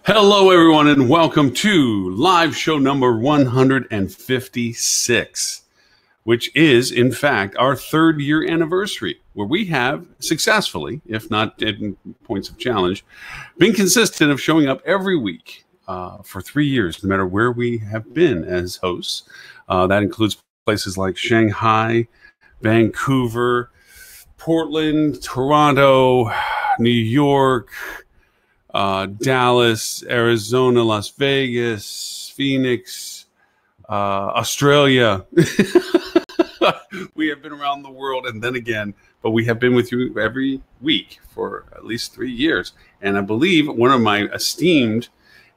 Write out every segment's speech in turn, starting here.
Hello, everyone, and welcome to live show number 156, which is, in fact, our third-year anniversary, where we have successfully, if not in points of challenge, been consistent of showing up every week for 3 years, no matter where we have been as hosts. That includes places like Shanghai, Vancouver, Portland, Toronto, New York, Dallas, Arizona, Las Vegas, Phoenix, Australia. We have been around the world and then again, but we have been with you every week for at least 3 years. And I believe one of my esteemed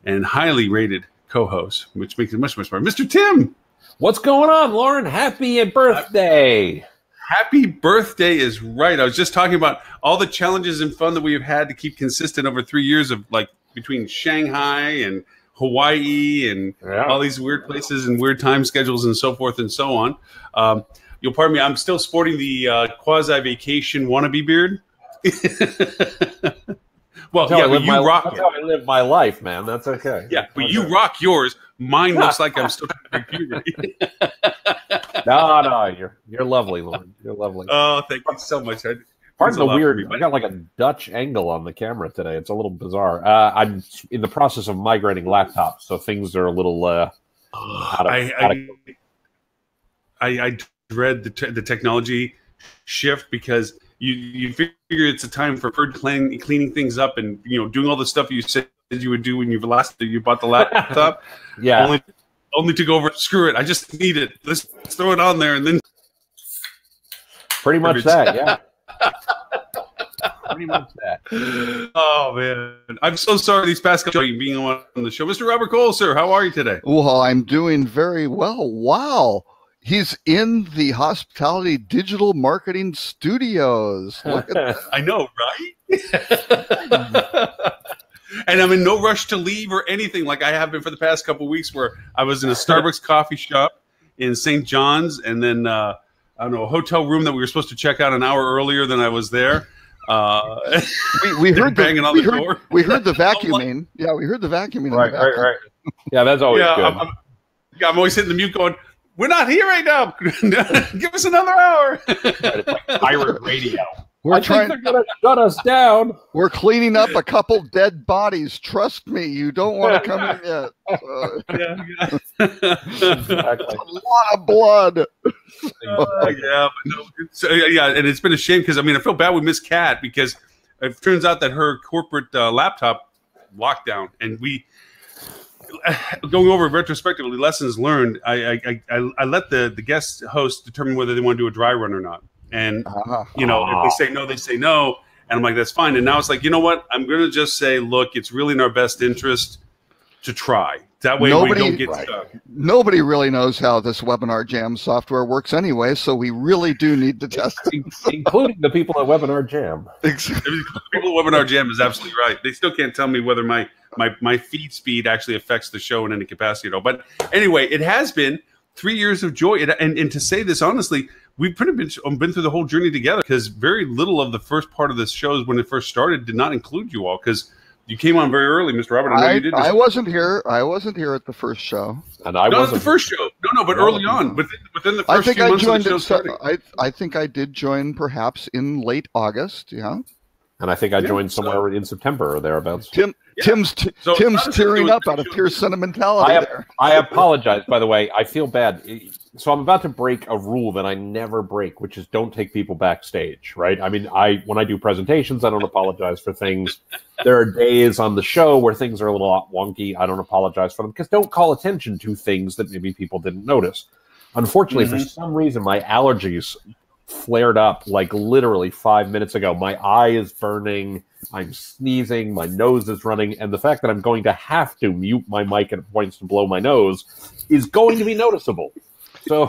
and highly rated co-hosts, which makes it much, much better, Mr. Tim. What's going on, Lauren? Happy birthday. Happy birthday is right. I was just talking about all the challenges and fun that we have had to keep consistent over 3 years of like between Shanghai and Hawaii and all these weird places and weird time schedules and so forth and so on. You'll pardon me. I'm still sporting the quasi-vacation wannabe beard. Well, yeah, but you rock it. That's how I live my life, man. That's okay. Yeah, but you rock yours. Mine looks like I'm still in puberty. No, you're lovely, Lauren. You're lovely. Oh, thank you so much. Pardon the weird. I got like a Dutch angle on the camera today. It's a little bizarre. I'm in the process of migrating laptops, so things are a little I dread the technology shift because you figure it's a time for cleaning things up and doing all the stuff you said you would do when you bought the laptop. Yeah. Only to go over, screw it, I just need it. Let's throw it on there and then. Pretty much that, yeah. Pretty much that. Oh, man. I'm so sorry these past couple of being on the show. Mr. Robert Cole, sir, how are you today? Well, I'm doing very well. Wow. He's in the Hospitality Digital Marketing Studios. Look at that. I know, right? And I'm in no rush to leave or anything like I have been for the past couple of weeks where I was in a Starbucks coffee shop in St. John's and then, I don't know, a hotel room that we were supposed to check out an hour earlier than I was there. We heard banging on the door. We heard the vacuuming. Yeah, we heard the vacuuming. Right. Yeah, that's always good. I'm always hitting the mute going, we're not here right now. Give us another hour. It's like pirate radio. I think they're going to shut us down. We're cleaning up a couple dead bodies. Trust me, you don't want to come in yet. Exactly. A lot of blood. And it's been a shame because, I feel bad we missed Kat because it turns out that her corporate laptop locked down. And we, going over retrospectively, lessons learned, I let the guest host determine whether they want to do a dry run or not. And, if they say no, they say no. And I'm like, that's fine. And now it's like, you know what? I'm going to just say, look, it's really in our best interest to try. That way we don't get stuck. Nobody really knows how this Webinar Jam software works anyway, so we really do need to test it. Including the people at Webinar Jam. People at Webinar Jam is absolutely right. They still can't tell me whether my feed speed actually affects the show in any capacity at all. But anyway, it has been 3 years of joy. And to say this honestly, we've pretty much been through the whole journey together because very little of the first part of this show when it first started did not include you all because you came on very early, Mr. Robert. I know you did. I wasn't here. I wasn't here at the first show. And I wasn't at the first show. No, but early on, within the first few months of the show starting. I think I did join perhaps in late August. Yeah. And I think I joined somewhere in September or thereabouts. Tim's tearing up out of pure sentimentality. I apologize, by the way. I feel bad. So I'm about to break a rule that I never break, which is don't take people backstage, right? When I do presentations, I don't apologize for things. There are days on the show where things are a little wonky. I don't apologize for them because don't call attention to things that maybe people didn't notice. Unfortunately, for some reason, my allergies flared up like literally 5 minutes ago. My eye is burning. I'm sneezing. My nose is running. And the fact that I'm going to have to mute my mic at points to blow my nose is going to be noticeable. So,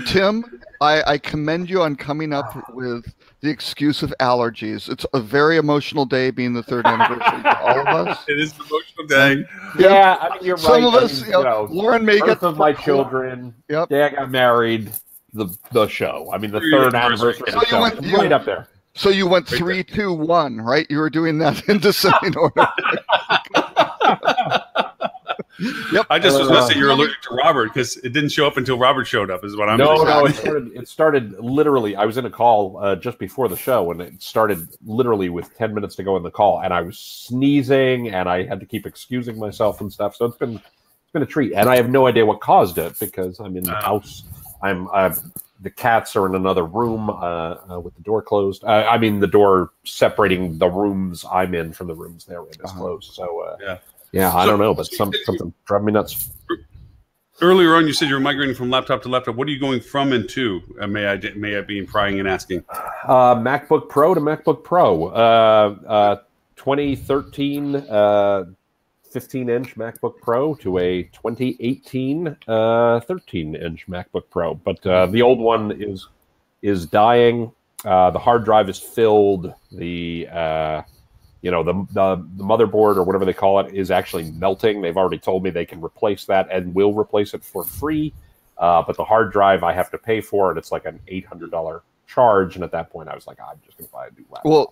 Tim, I commend you on coming up with the excuse of allergies. It's a very emotional day being the third anniversary for all of us. It is an emotional day. Yeah, you're right. Some of us, Lauren may get of my children. Dad got married. The show. The third anniversary of the show. Right up there. So you went 3, 2, 1, right? You were doing that in descending order. Yep. I just was going to say you're allergic to Robert because it didn't show up until Robert showed up. Is what I'm. No. It started literally. I was in a call just before the show, and it started literally with 10 minutes to go in the call, and I was sneezing, and I had to keep excusing myself and stuff. So it's been a treat, and I have no idea what caused it because I'm in the house. The cats are in another room with the door closed. I mean, the door separating the rooms I'm in from the rooms they're in is closed. So yeah, I don't know, but something drove me nuts. Earlier on, you said you're migrating from laptop to laptop. What are you going from and to? May I be prying and asking? MacBook Pro to MacBook Pro. 2013 15-inch MacBook Pro to a 2018 13-inch MacBook Pro. But the old one is dying. The hard drive is filled. The motherboard or whatever they call it is actually melting. They've already told me they can replace that and will replace it for free. But the hard drive I have to pay for, and it's like an $800 charge. And at that point, I was like, I'm just going to buy a new laptop. Well,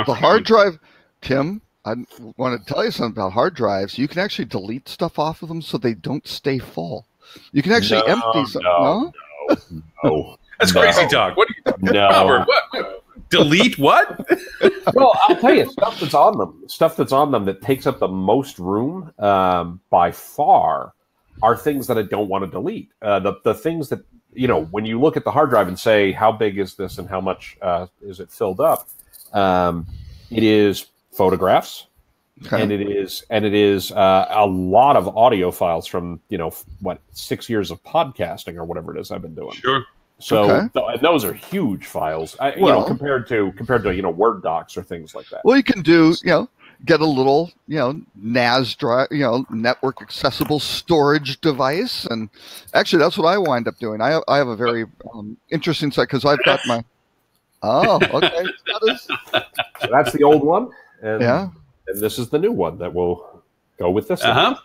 the hard drive, Tim, I want to tell you something about hard drives. You can actually delete stuff off of them so they don't stay full. You can actually empty some. No. That's crazy talk. What are you talking about? Robert? What? Delete what? Well, I'll tell you, stuff that's on them that takes up the most room by far are things that I don't want to delete. The things that, when you look at the hard drive and say, how big is this and how much is it filled up? It is photographs, and it is a lot of audio files from 6 years of podcasting or whatever it is I've been doing. Sure. So and those are huge files, compared to Word docs or things like that. Well, you can do get a little NAS drive, network accessible storage device, and actually that's what I wind up doing. I have a very interesting site because I've got my. Oh, okay. So that's the old one, and this is the new one that will go with this one.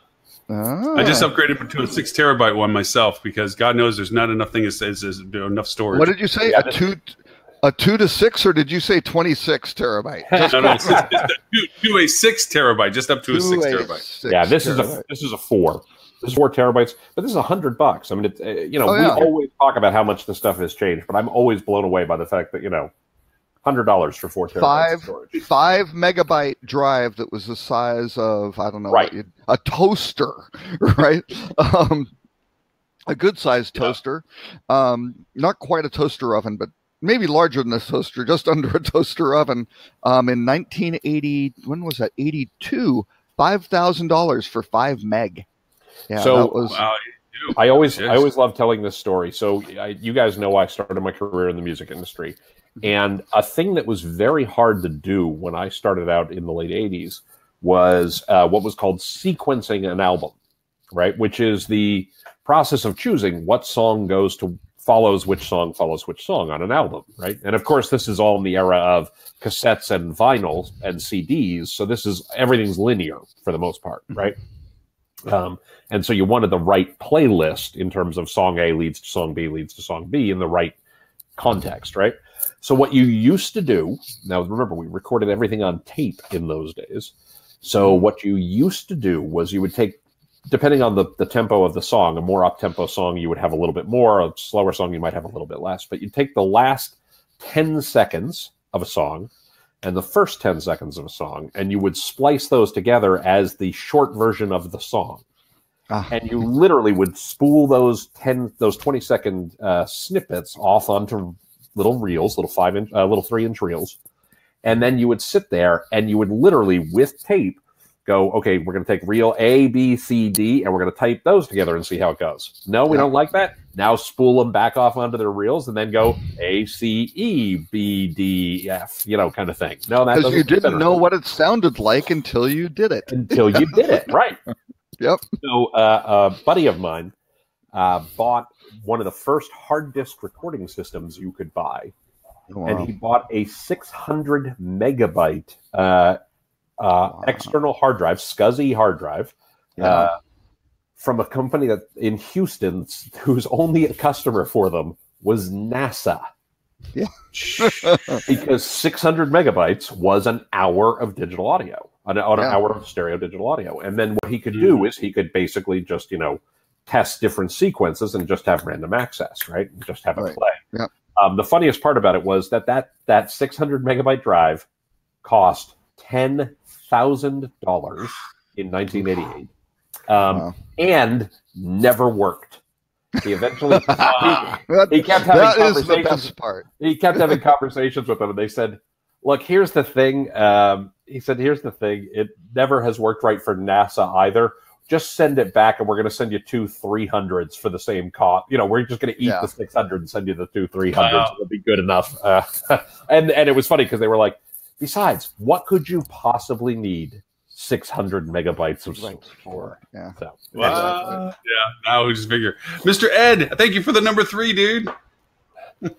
I just upgraded to a 6 terabyte one myself because God knows there's not enough enough storage. What did you say? A 2 to 6, or did you say 26 terabyte? To a 6 terabyte, just up to a 6 terabyte. This is a 4. This is 4 terabytes, but this is $100. I mean, we always talk about how much the stuff has changed, but I'm always blown away by the fact that $100 for 4 terabytes of storage. 5 megabyte drive that was the size of, I don't know, a toaster, right? A good sized toaster, not quite a toaster oven, but maybe larger than a toaster, just under a toaster oven. In 1980, when was that? 82, $5,000 for 5 meg. Yeah, so that was. I always love telling this story. So you guys know I started my career in the music industry. And a thing that was very hard to do when I started out in the late 80s was what was called sequencing an album, right? Which is the process of choosing what song follows which song on an album, right? And of course, this is all in the era of cassettes and vinyls and CDs. So everything's linear for the most part, right? And so you wanted the right playlist in terms of song A leads to song B leads to song B in the right context, right? So what you used to do, now remember, we recorded everything on tape in those days. So what you used to do was you would take, depending on the tempo of the song, a more up-tempo song, you would have a little bit more, a slower song, you might have a little bit less. But you'd take the last 10 seconds of a song and the first 10 seconds of a song, and you would splice those together as the short version of the song. And you literally would spool those 20-second snippets off onto little reels, little 3-inch reels, and then you would sit there and you would literally, with tape, go, okay, we're going to take reel A, B, C, D, and we're going to type those together and see how it goes. No, we don't like that. Now spool them back off onto their reels and then go A, C, E, B, D, F, kind of thing. No, that because you didn't know what it sounded like until you did it. Right. Yep. So a buddy of mine bought one of the first hard disk recording systems you could buy. Wow. And he bought a 600 megabyte external hard drive, SCSI hard drive, from a company that in Houston whose only customer for them was NASA. Yeah. Because 600 megabytes was an hour of digital audio, an hour of stereo digital audio. And then what he could do is he could basically just, test different sequences and just have random access, right? And just have it play. Yep. The funniest part about it was that 600 megabyte drive cost $10,000 in 1988 and never worked. He eventually he kept having conversations. The best part. He kept having conversations with them, and they said, "Look, here's the thing." He said, "Here's the thing. It never has worked right for NASA either. Just send it back, and we're going to send you 2 300s for the same cost. We're just going to eat the 600 and send you the 2 300s. Wow. It'll be good enough." And it was funny because they were like, "Besides, what could you possibly need 600 megabytes of storage for?" Yeah. So, yeah. Now we just figure. Mr. Ed, thank you for the number 3, dude.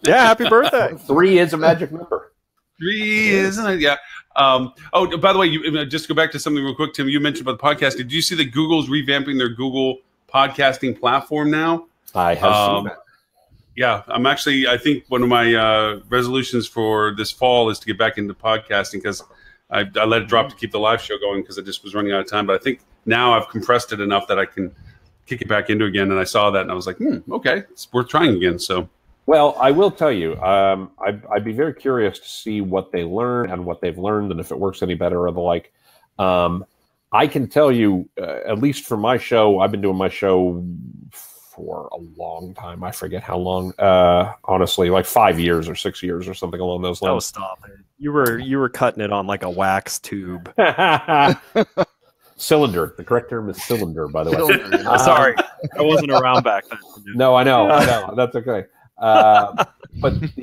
Yeah, happy birthday. 3 is a magic number. 3 isn't it? Yeah. Oh, by the way, just go back to something real quick, Tim. You mentioned about the podcast. Did you see that Google's revamping their Google podcasting platform now? I have seen that. Yeah, I think one of my resolutions for this fall is to get back into podcasting because I let it drop to keep the live show going because I just was running out of time. But I think now I've compressed it enough that I can kick it back into again. And I saw that and I was like, okay, it's worth trying again. So. Well, I will tell you, I'd be very curious to see what they learn and what they've learned and if it works any better or the like. I can tell you, at least for my show, I've been doing my show for a long time. I forget how long, honestly, like 5 years or 6 years or something along those lines. Oh, stop it. You were cutting it on like a wax tube. Cylinder. The correct term is cylinder, by the way. Sorry, I wasn't around back then. No, I know. That's okay. But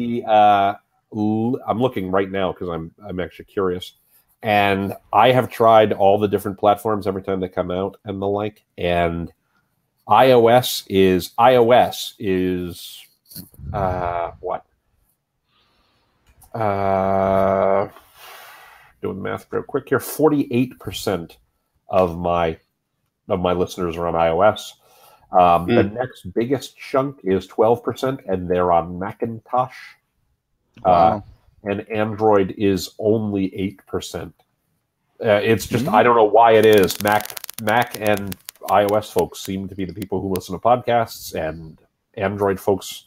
I'm looking right now because I'm actually curious, and I have tried all the different platforms every time they come out and the like, and iOS is what? Doing the math real quick here. 48% of my listeners are on iOS. The next biggest chunk is 12%, and they're on Macintosh. Wow. And Android is only 8%. It's just, I don't know why it is. Mac and iOS folks seem to be the people who listen to podcasts, and Android folks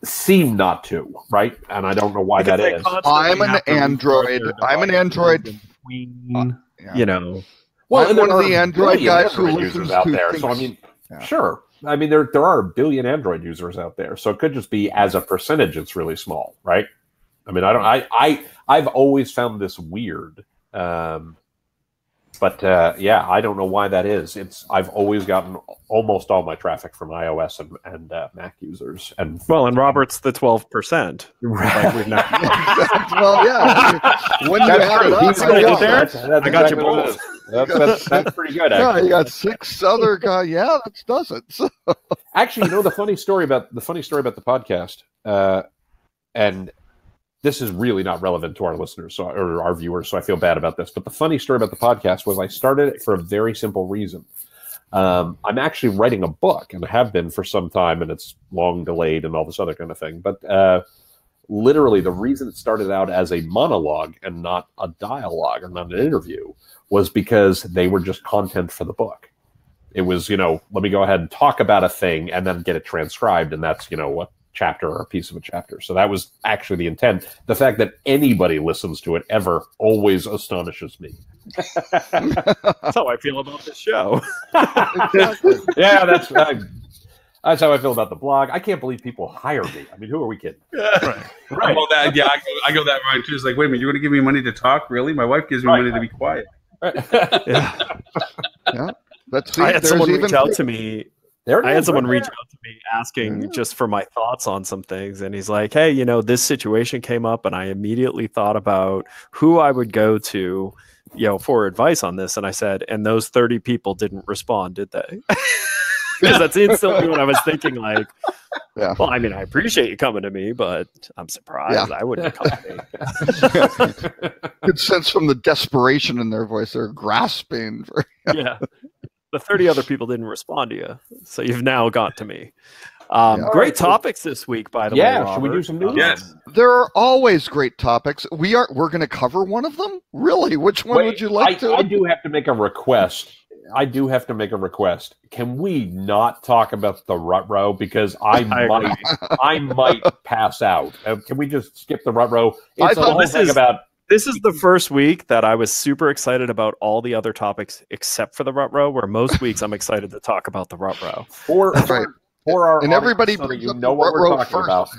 seem not to, right? And I don't know why that is. I'm an Android. Between, Well, I'm one of the Android guys who users out there. So I mean, sure. I mean, there are a billion Android users out there, so it could just be as a percentage, it's really small, right? I mean, I've always found this weird, but I don't know why that is. I've always gotten almost all my traffic from iOS and Mac users, and Robert's the 12%. Right. Like we've not. Well, yeah. When you add it up, I got you both. That's pretty good. Actually. Yeah, you got 6 other guys. Yeah, that does it. Actually, the funny story about the podcast, and this is really not relevant to our listeners or our viewers, so I feel bad about this. But the funny story about the podcast was I started it for a very simple reason. I'm actually writing a book, and I have been for some time, and it's long delayed and all this other kind of thing. But literally, the reason it started out as a monologue and not a dialogue or not an interview was because they were just content for the book. It was, let me go ahead and talk about a thing and then get it transcribed, and that's, a chapter or a piece of a chapter. So that was actually the intent. The fact that anybody listens to it ever always astonishes me. That's how I feel about this show. Exactly. Yeah, that's how I feel about the blog. I can't believe people hire me. I mean, who are we kidding? Right. Well, I go that right too. It's like, wait a minute, you're going to give me money to talk? Really? My wife gives me money to be quiet. Yeah. Let's see. I had someone reach out to me. I had someone reach out to me asking just for my thoughts on some things. And he's like, hey, this situation came up and I immediately thought about who I would go to, for advice on this. And I said, and those 30 people didn't respond, did they? Because that's instantly what I was thinking, like, well, I mean, I appreciate you coming to me, but I'm surprised I wouldn't come to me. Good sense from the desperation in their voice. They're grasping for The 30 other people didn't respond to you, so you've now got to me. Great topics this week, by the way. Yeah, should we do some news? Yes. There are always great topics. We're going to cover one of them? Really? Which one would you like to? I do have to make a request. Can we not talk about the rut row? Because I might pass out. Can we just skip the rut row? It's a whole thing about. This is the first week that I was super excited about all the other topics except for the rut row, where most weeks I'm excited to talk about the rut row. For our and everybody so you know what we're talking about.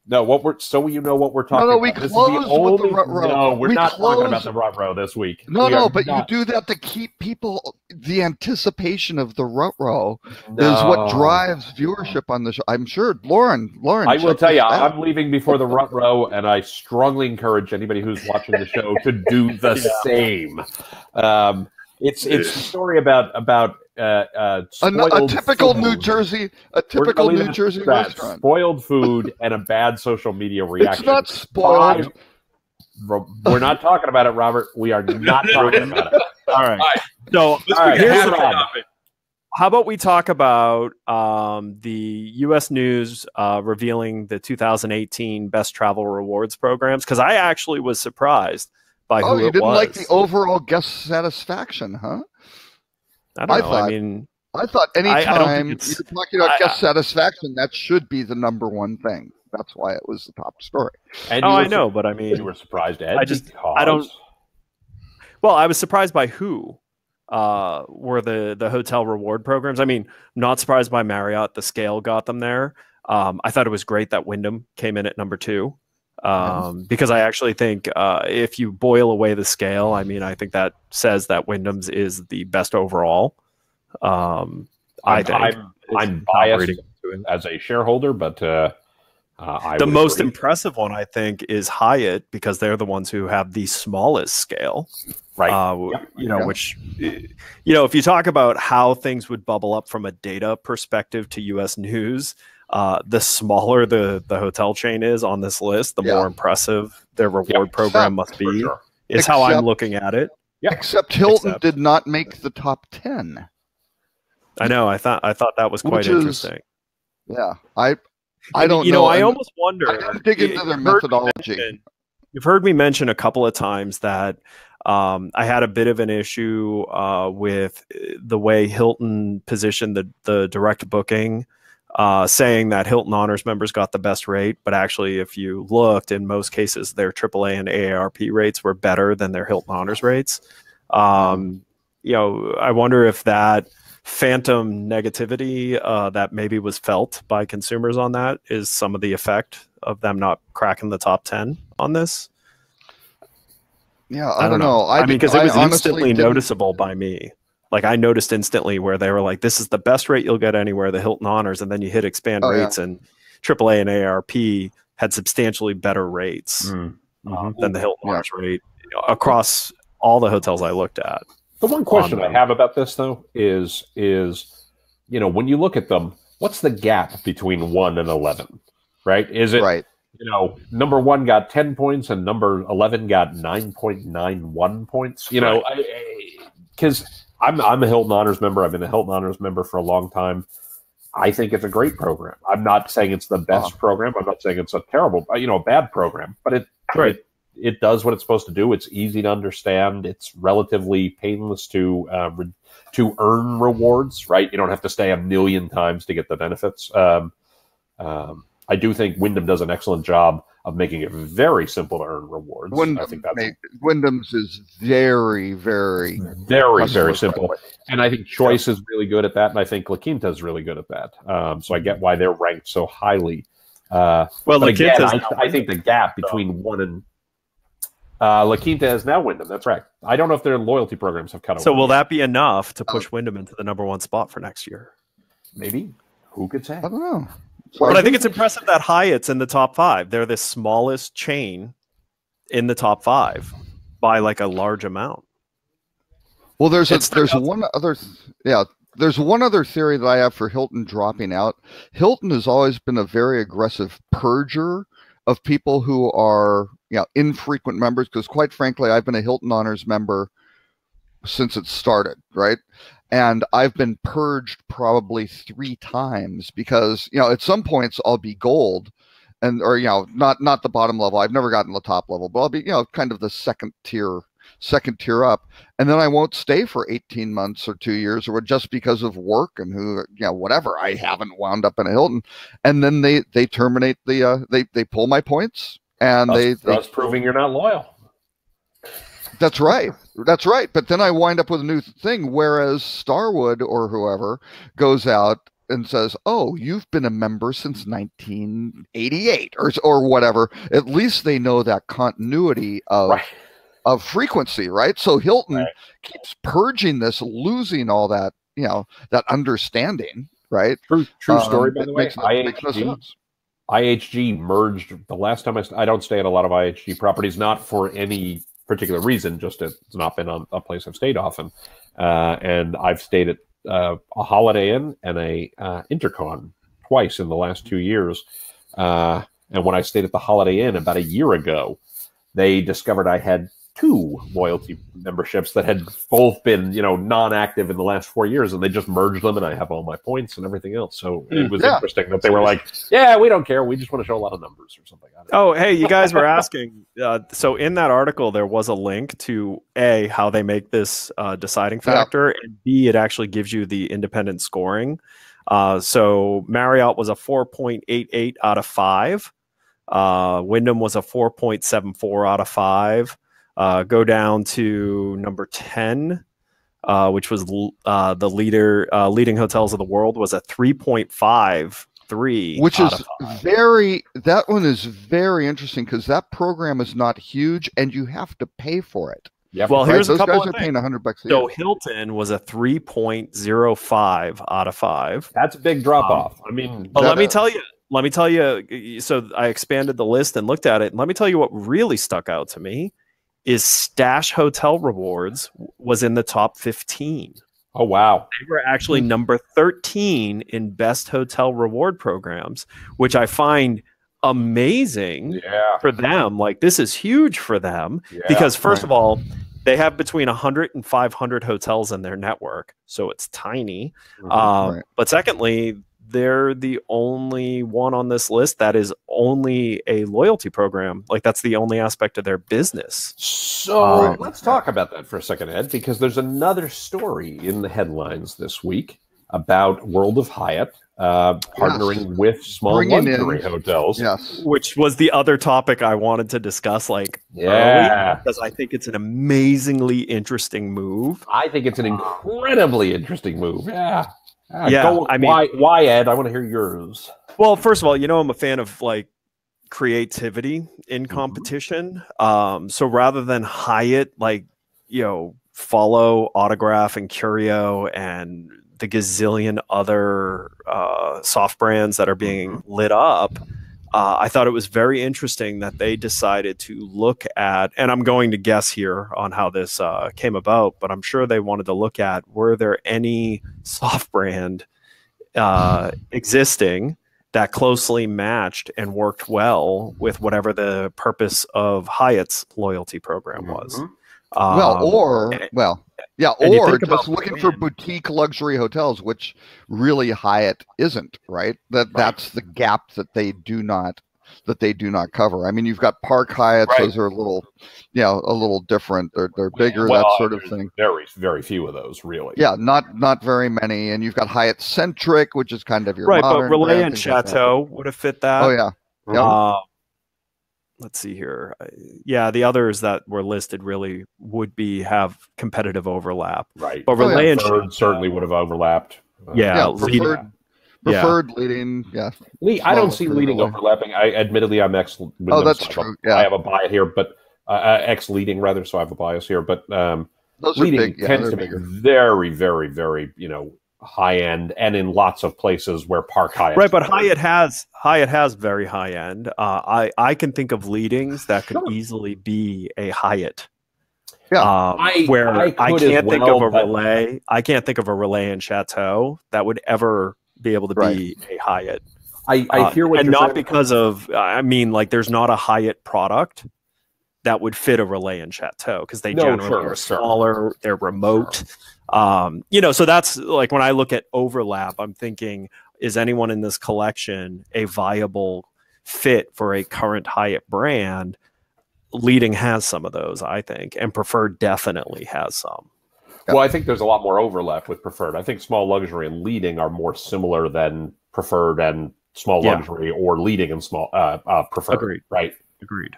No, so you know what we're talking about. We closed with the rut row. No, we're not talking about the rut row this week. No, but you do that to keep people. The anticipation of the rut row is what drives viewership on the show. I'm sure, Lauren. I will tell you, I'm leaving before the rut row, and I strongly encourage anybody who's watching the show to do the same. It's a story about a typical food. New Jersey restaurant. Spoiled food and a bad social media reaction. It's not spoiled. We're not talking about it, Robert. We are not talking about it. All right. So here's the topic. How about we talk about the U.S. News revealing the 2018 Best Travel Rewards programs? Because I actually was surprised by who it was. You didn't like the overall guest satisfaction, huh? I don't know. I thought anytime you're talking about guest satisfaction, that should be the number one thing. That's why it was the top story. And I know, but I mean, you were surprised, Ed. I don't. Well, I was surprised by who were the hotel reward programs. I mean, not surprised by Marriott. The scale got them there. I thought it was great that Wyndham came in at number 2. Because I actually think if you boil away the scale, I mean, I think that says that Wyndham's is the best overall. I'm biased as a shareholder, but the most impressive one, I think, is Hyatt, because they're the ones who have the smallest scale. Right. Which, if you talk about how things would bubble up from a data perspective to U.S. News, the smaller the hotel chain is on this list, the more impressive their reward program must be. Sure. Is how I'm looking at it. Yep. Except Hilton did not make the top 10. I know. I thought that was quite interesting. Yeah, I don't know. I almost wonder. I didn't dig into their methodology. You've heard me mention a couple of times that I had a bit of an issue with the way Hilton positioned the direct booking. Saying that Hilton Honors members got the best rate, but actually, if you looked, in most cases, their AAA and AARP rates were better than their Hilton Honors rates. I wonder if that phantom negativity that maybe was felt by consumers on that is some of the effect of them not cracking the top 10 on this. Yeah, I don't know. I mean, because it was instantly noticeable by me. Like, I noticed instantly where they were like, this is the best rate you'll get anywhere, the Hilton Honors. And then you hit expand rates, and AAA and AARP had substantially better rates than the Hilton Honors rate across all the hotels I looked at. The one question I have about this, though, is when you look at them, what's the gap between 1 and 11, right? Is it, number 1 got 10 points and number 11 got 9.91 points? Because I'm a Hilton Honors member. I've been a Hilton Honors member for a long time. I think it's a great program. I'm not saying it's the best program. I'm not saying it's a terrible, bad program. But it does what it's supposed to do. It's easy to understand. It's relatively painless to earn rewards. Right? You don't have to stay a million times to get the benefits. I do think Wyndham does an excellent job of making it very simple to earn rewards. Wyndham's is very, very, very simple. And I think Choice is really good at that, and I think La Quinta is really good at that. So I get why they're ranked so highly. I think the gap between 1 and La Quinta is now Wyndham. That's right. I don't know if their loyalty programs have cut away. So will that be enough to push Wyndham into the number 1 spot for next year? Maybe. Who could say? I don't know. But I think it's impressive that Hyatt's in the top 5. They're the smallest chain in the top 5 by like a large amount. Well, there's one other theory that I have for Hilton dropping out. Hilton has always been a very aggressive purger of people who are infrequent members, because quite frankly, I've been a Hilton Honors member since it started, right? And I've been purged probably 3 times because, at some points I'll be gold or, not the bottom level. I've never gotten the top level, but I'll be, kind of the second tier up. And then I won't stay for 18 months or 2 years or just because of work and whatever. I haven't wound up in a Hilton. And then they terminate they pull my points and that's proving you're not loyal. That's right. But then I wind up with a new thing, whereas Starwood or whoever goes out and says, "Oh, you've been a member since 1988 or whatever." At least they know that continuity of frequency, right? So Hilton keeps purging this, losing all that, that understanding, right? True story, by the way. Makes no sense. IHG merged the last time I don't stay at a lot of IHG properties, not for any particular reason, just it's not been a place I've stayed often. And I've stayed at a Holiday Inn and a Intercon twice in the last 2 years. And when I stayed at the Holiday Inn about a year ago, they discovered I had 2 loyalty memberships that had both been, non-active in the last 4 years, and they just merged them, and I have all my points and everything else. So it was interesting that they were like, "Yeah, we don't care. We just want to show a lot of numbers or something." Oh, hey, you guys were asking. So in that article, there was a link to A, how they make this deciding factor, and B, it actually gives you the independent scoring. So Marriott was a 4.88 out of 5. Wyndham was a 4.74 out of 5. Go down to number 10, which was the leading hotels of the world, was a 3.53, which is that one is very interesting because that program is not huge and you have to pay for it. Yep. Well, here's a couple guys of are paying $100 a year. So Hilton was a 3.05 out of 5. That's a big drop off. I mean, but let me tell you. So I expanded the list and looked at it, and let me tell you what really stuck out to me is Stash Hotel Rewards was in the top 15. Oh, wow. They were actually number 13 in best hotel reward programs, which I find amazing for them. Like, this is huge for them because, first of all, they have between 100 and 500 hotels in their network, so it's tiny. But secondly, they're the only one on this list that is only a loyalty program. Like, that's the only aspect of their business. So let's talk about that for a second, Ed, because there's another story in the headlines this week about World of Hyatt partnering with small luxury hotels. Yes. Which was the other topic I wanted to discuss, early, because I think it's an amazingly interesting move. I think it's an incredibly interesting move. Yeah. Why, Ed? I want to hear yours. Well, first of all, I'm a fan of creativity in competition. So rather than Hyatt, follow Autograph and Curio and the gazillion other soft brands that are being lit up, I thought it was very interesting that they decided to look at, and I'm going to guess here on how this came about, but I'm sure they wanted to look at, were there any soft brand existing that closely matched and worked well with whatever the purpose of Hyatt's loyalty program was. Or just looking for boutique luxury hotels, which really Hyatt isn't, right? That's the gap that they do not cover. I mean, you've got Park Hyatts; those are a little different. They're bigger, that sort of thing. Very, very few of those, really. Yeah, not very many. And you've got Hyatt Centric, which is kind of your modern but Relais and Chateau would have fit that. Oh yeah. Let's see here. The others that were listed really would have competitive overlap. Right. But Relais and Chateau certainly would have overlapped. Preferred leading. Yeah. I don't see leading overlapping. Admittely, I'm ex. That's true. I have a bias here, but ex leading rather, so I have a bias here. But those leading tends to be very, very, very, high end, and in lots of places where Park Hyatt. Right, but Hyatt has very high end. I can think of leadings that could easily be a Hyatt. Yeah, I can't think of a Relais. I can't think of a Relais and Chateau that would ever be able to be a Hyatt. I hear what and you're not saying. Because of there's not a Hyatt product that would fit a Relais and Chateau, because they generally are smaller, they're remote. So that's like, when I look at overlap, I'm thinking, is anyone in this collection a viable fit for a current Hyatt brand? Leading has some of those, I think, and Preferred definitely has some. Well, I think there's a lot more overlap with Preferred. I think Small Luxury and Leading are more similar than Preferred and Small Luxury, or Leading and Small Preferred. Agreed. Right. Agreed.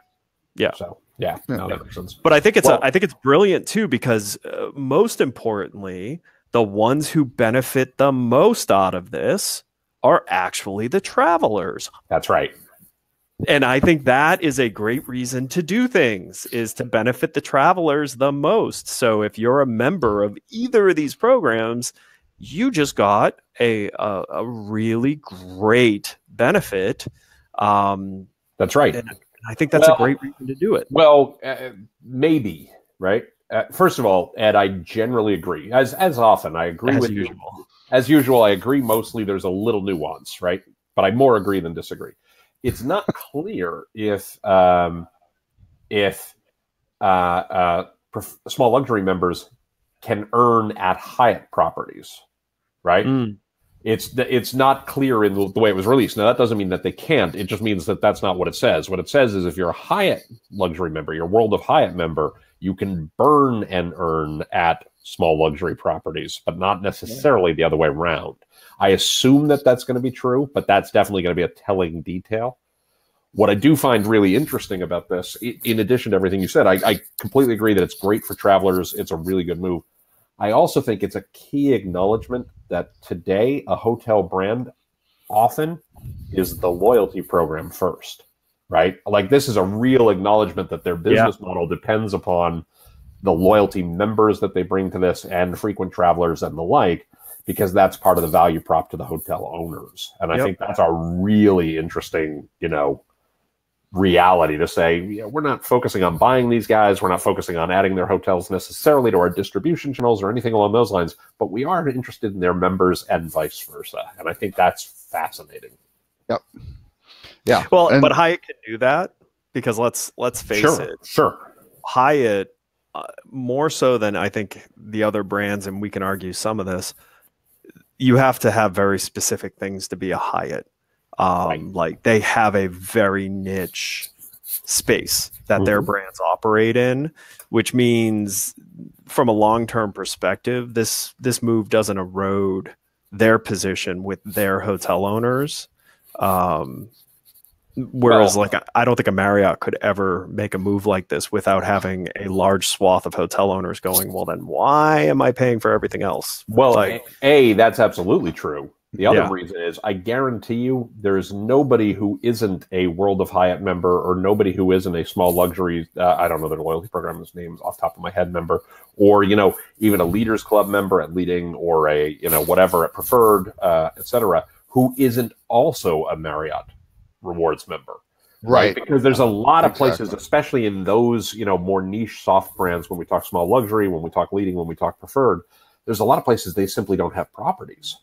Yeah. So that makes sense. But I think it's brilliant too, because most importantly, the ones who benefit the most out of this are actually the travelers. That's right. And I think that is a great reason to do things, is to benefit the travelers the most. So if you're a member of either of these programs, you just got a really great benefit. That's right. And I think that's a great reason to do it. Well, maybe, right? First of all, Ed, I generally agree. As often, I agree with you. As usual, I agree mostly. There's a little nuance, right? But I more agree than disagree. It's not clear if small luxury members can earn at Hyatt properties, right? It's not clear in the way it was released. Now, that doesn't mean that they can't. It just means that that's not what it says. What it says is, if you're a Hyatt luxury member, you're a World of Hyatt member, you can burn and earn at small luxury properties, but not necessarily the other way around. I assume that that's going to be true, but that's definitely going to be a telling detail. What I do find really interesting about this, in addition to everything you said, I completely agree that it's great for travelers. It's a really good move. I also think it's a key acknowledgement that today a hotel brand often is the loyalty program first, right? Like, this is a real acknowledgement that their business model depends upon the loyalty members that they bring to this, and frequent travelers and the like, because that's part of the value prop to the hotel owners. And I think that's a really interesting, reality to say, we're not focusing on buying these guys. We're not focusing on adding their hotels necessarily to our distribution channels or anything along those lines, but we are interested in their members and vice versa. And I think that's fascinating. Yep. Yeah. Well, but Hyatt can do that, because let's face it. Sure. Hyatt, more so than I think the other brands, and we can argue some of this, you have to have very specific things to be a Hyatt. Like, they have a very niche space that their brands operate in, which means, from a long-term perspective, this move doesn't erode their position with their hotel owners. Whereas, I don't think a Marriott could ever make a move like this without having a large swath of hotel owners going, well, then why am I paying for everything else? Well, that's absolutely true. The other reason is, I guarantee you, there's nobody who isn't a World of Hyatt member, or nobody who isn't a small luxury, I don't know their loyalty program's names off the top of my head, member, or, even a Leaders Club member at Leading, or a, whatever at Preferred, etc., who isn't also a Marriott Rewards member. Right. Because there's a lot of places, especially in those, more niche soft brands, when we talk small luxury, when we talk Leading, when we talk Preferred, there's a lot of places they simply don't have properties.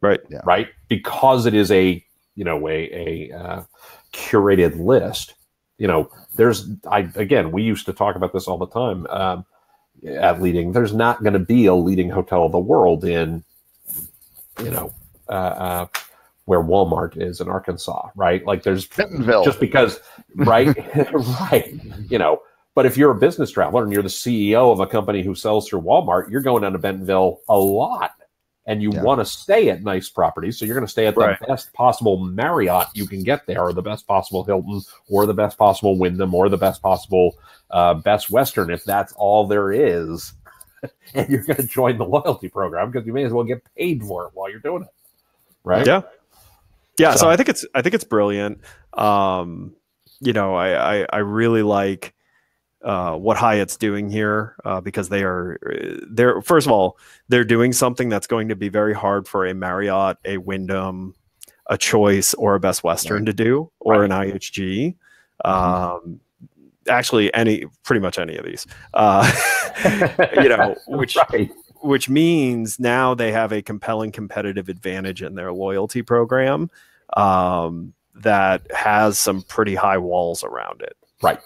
Right. Yeah. Right. Because it is a curated list. We used to talk about this all the time at Leading. There's not going to be a leading hotel of the world in, where Walmart is in Arkansas, right? Like, there's Bentonville. Just because, right? Right. But if you're a business traveler and you're the CEO of a company who sells through Walmart, you're going down to Bentonville a lot. And you want to stay at nice properties, so you're going to stay at the best possible Marriott you can get there, or the best possible Hilton, or the best possible Wyndham, or the best possible Best Western, if that's all there is. And you're going to join the loyalty program, because you may as well get paid for it while you're doing it, right? Yeah. So I think it's brilliant. I really like what Hyatt's doing here, because they're first of all, they're doing something that's going to be very hard for a Marriott, a Wyndham, a Choice, or a Best Western to do, or an IHG. Actually, pretty much any of these. Which means now they have a compelling competitive advantage in their loyalty program that has some pretty high walls around it. Right.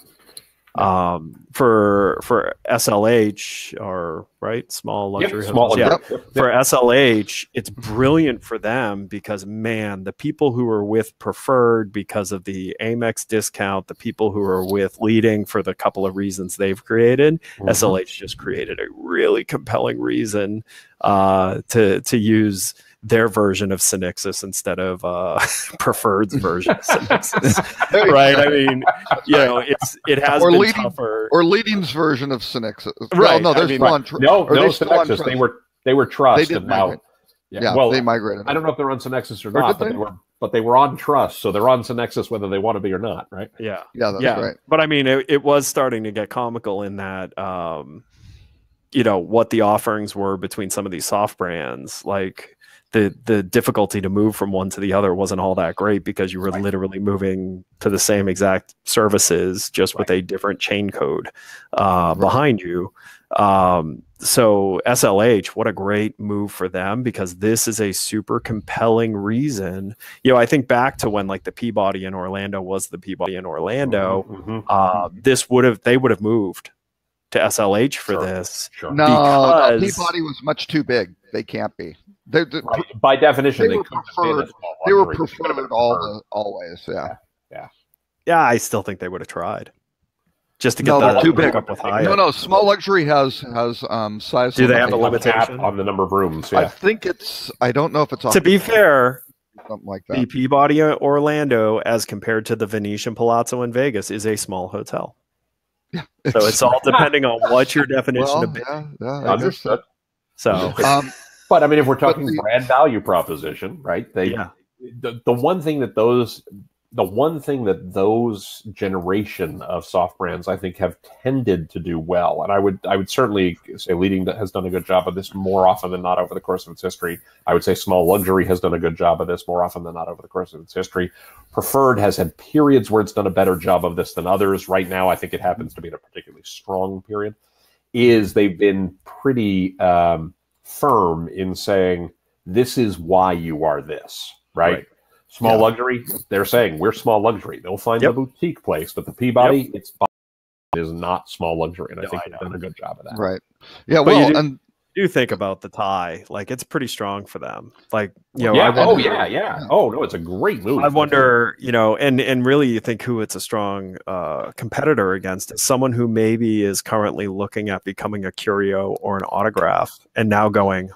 For SLH, or right, small luxury hotels. For SLH, it's brilliant for them because, man, the people who are with Preferred because of the Amex discount, the people who are with Leading for the couple of reasons they've created, SLH just created a really compelling reason to use their version of Synixis instead of Preferred's version of Synixis. Right? I mean, it has been tougher. Or Leading's version of Synixis. Right. Well, no, there's no Synixis. They were Trust, and now well, they migrated. I don't know if they're on Synixis or not, but they were on Trust, so they're on Synixis whether they want to be or not, right? Yeah, that's right. But I mean, it was starting to get comical in that what the offerings were between some of these soft brands, like the difficulty to move from one to the other wasn't all that great because you were literally moving to the same exact services just with a different chain code behind you. So SLH, what a great move for them, because this is a super compelling reason. I think back to when like the Peabody in Orlando was the Peabody in Orlando. They would have moved to SLH for this. Sure. No, Peabody was much too big. They can't be. By definition, they were preferred always. Yeah, I still think they would have tried just to get that too big up with Hyatt. No, small luxury has size. Do they have a limitation on the number of rooms? I think it's. I don't know if it's. To be fair, something like that. The Peabody Orlando, as compared to the Venetian Palazzo in Vegas, is a small hotel. Yeah, so it's all depending on what your definition of big. Understood. So, but I mean, if we're talking brand value proposition, right? The one thing that those generation of soft brands, I think, have tended to do well, and I would certainly say Leading has done a good job of this more often than not over the course of its history. I would say Small Luxury has done a good job of this more often than not over the course of its history. Preferred has had periods where it's done a better job of this than others. Right now, I think it happens to be in a particularly strong period. They've been pretty firm in saying, this is why you are this, right? Small luxury, they're saying, we're small luxury. They'll find the boutique place, but the Peabody, is not small luxury, and I think they've done a good job of that. Right. Yeah, well, and do think about the tie. Like, it's pretty strong for them. Like, Oh, no, it's a great move. I wonder, and really you think who it's a strong competitor against is someone who maybe is currently looking at becoming a curio or an autograph and now going,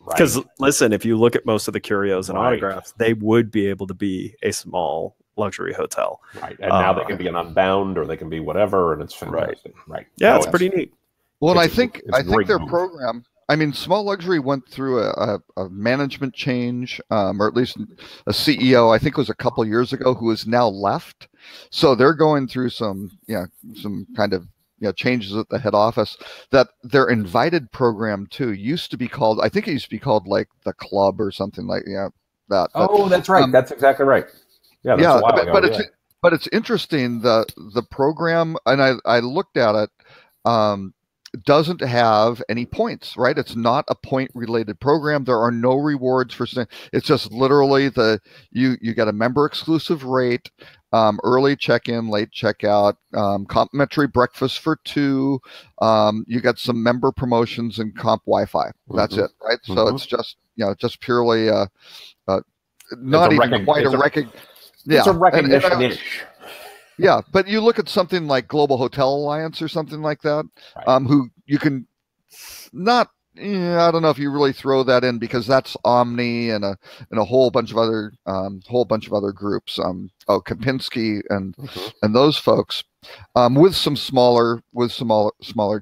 because listen, if you look at most of the curios and autographs, they would be able to be a small luxury hotel. Right. And now they can be an Unbound or they can be whatever, and it's fantastic. Right. Yeah, it's pretty neat. Well, and I think their program, I mean, Small Luxury went through a management change, or at least a CEO, I think it was a couple years ago, who has now left. So they're going through some kind of changes at the head office. That their invited program too used to be called, I think it used to be called like the Club or something like that. Oh, that's right. That's exactly right. Yeah, that's a while ago. But it's interesting, the program, and I looked at it. Doesn't have any points, right? It's not a point related program. There are no rewards for it's just literally you get a member exclusive rate, early check-in, late checkout, complimentary breakfast for 2. You got some member promotions and comp Wi-Fi. That's it, right? So it's just just purely not even quite a recognition. Yeah, it's a recognition-ish. Yeah, but you look at something like Global Hotel Alliance or something like that, who you can not. I don't know if you really throw that in because that's Omni and a whole bunch of other groups. Kempinski and those folks, with some smaller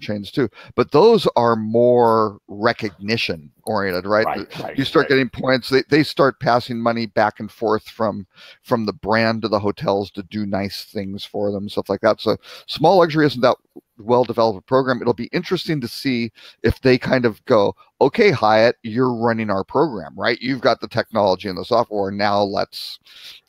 chains too. But those are more recognition oriented, right? You start getting points. They start passing money back and forth from the brand to the hotels to do nice things for them, stuff like that. So Small Luxury isn't that well developed program. It'll be interesting to see if they kind of go, okay, Hyatt, you're running our program, right? You've got the technology and the software. Now let's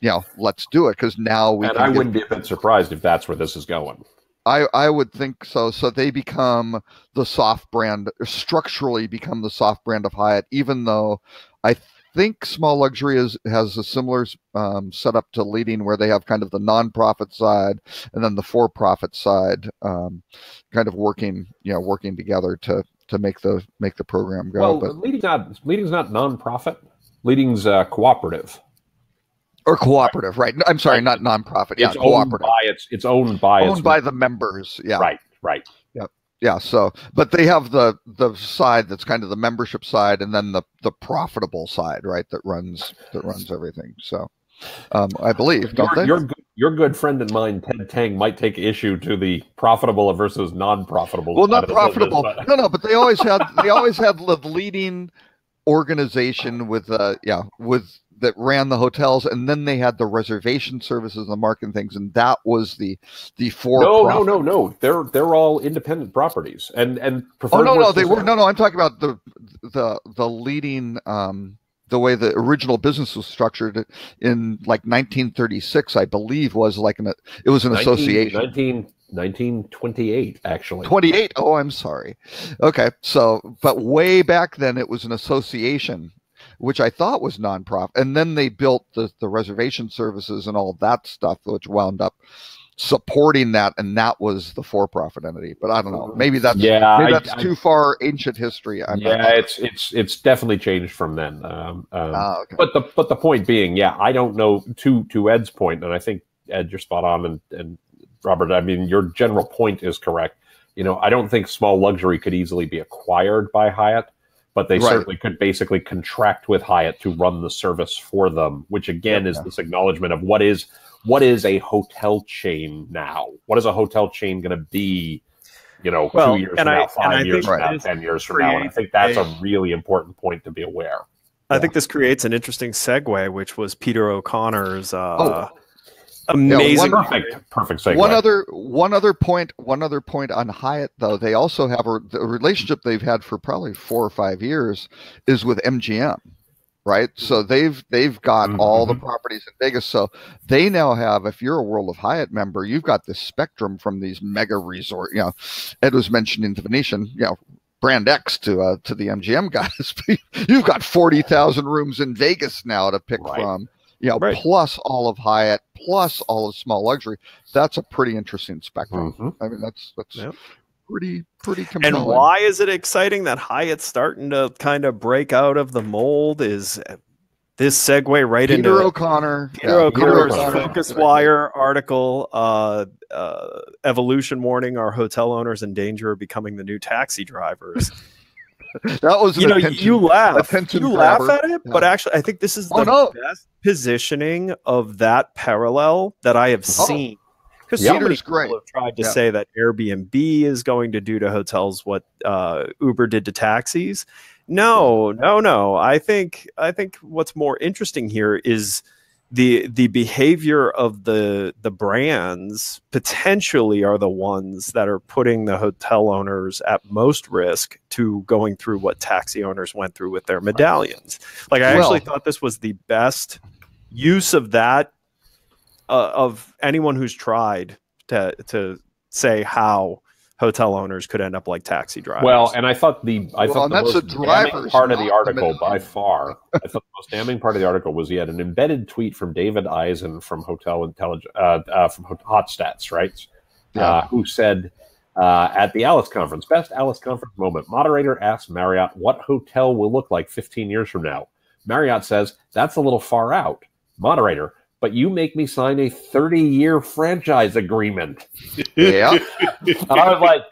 do it, because now we. And I wouldn't be a bit surprised if that's where this is going. I would think so. So they become the soft brand, structurally become the soft brand of Hyatt, even though I think Small Luxury has a similar setup to Leading, where they have kind of the nonprofit side and then the for-profit side, kind of working together to make the program go. Well, Leading's not nonprofit. Leading's cooperative. Or cooperative, right? I'm sorry, not nonprofit. Yeah, it's cooperative. It's owned by the members. Yeah. Right. Yeah. So, but they have the side that's kind of the membership side, and then the profitable side, right? That runs everything. So, I believe your good friend and mine, Ted Tang, might take issue to the profitable versus non-profitable. Well, not profitable. No, but they always had the Leading organization with that ran the hotels, and then they had the reservation services and the marketing things, and that was the for no. They're all independent properties and they were I'm talking about the Leading, the way the original business was structured in like 1936, I believe, was like it was an association. 1928, actually. 28. Oh, I'm sorry. Okay, so but way back then it was an association, which I thought was nonprofit, and then they built the reservation services and all of that stuff, which wound up supporting that, and that was the for-profit entity. But I don't know. Maybe that's too far ancient history. It's definitely changed from then. Okay. But the point being, I don't know. To Ed's point, and I think Ed, you're spot on, and Robert, I mean, your general point is correct. I don't think Small Luxury could easily be acquired by Hyatt, but they certainly could basically contract with Hyatt to run the service for them, which again is this acknowledgement of what is a hotel chain now? What is a hotel chain going to be, 2 years from now, 5 years from now, 10 years from now? And I think that's a really important point to be aware. I think this creates an interesting segue, which was Peter O'Connor's amazing, perfect segue. One other point on Hyatt, though. They also have the relationship they've had for probably 4 or 5 years is with MGM. Right, so they've got all the properties in Vegas. So they now have, if you're a World of Hyatt member, you've got this spectrum from these mega resort. Ed was mentioning the Venetian, Brand X to the MGM guys. You've got 40,000 rooms in Vegas now to pick from. Plus all of Hyatt, plus all of Small Luxury. That's a pretty interesting spectrum. I mean, that's pretty compelling. And why is it exciting that Hyatt's starting to kind of break out of the mold? Is this segue right into Peter O'Connor's Focus Wire article, Evolution warning our hotel owners in danger of becoming the new taxi drivers. That was you laugh at it, but actually I think this is the best positioning of that parallel that I have seen. Because so many people have tried to say that Airbnb is going to do to hotels what Uber did to taxis. No. I think what's more interesting here is the behavior of the brands potentially are the ones that are putting the hotel owners at most risk to going through what taxi owners went through with their medallions. Like I actually thought this was the best use of that. Of anyone who's tried to say how hotel owners could end up like taxi drivers. Well, and I thought the most damning part of the article by far, I thought the most damning part of the article was he had an embedded tweet from David Eisen from Hotel Intelligence, from Hotstats, right? Who said at the Alice Conference, best Alice Conference moment, moderator asks Marriott what hotel will look like 15 years from now. Marriott says, that's a little far out. Moderator, but you make me sign a 30-year franchise agreement. Yeah. And I was like,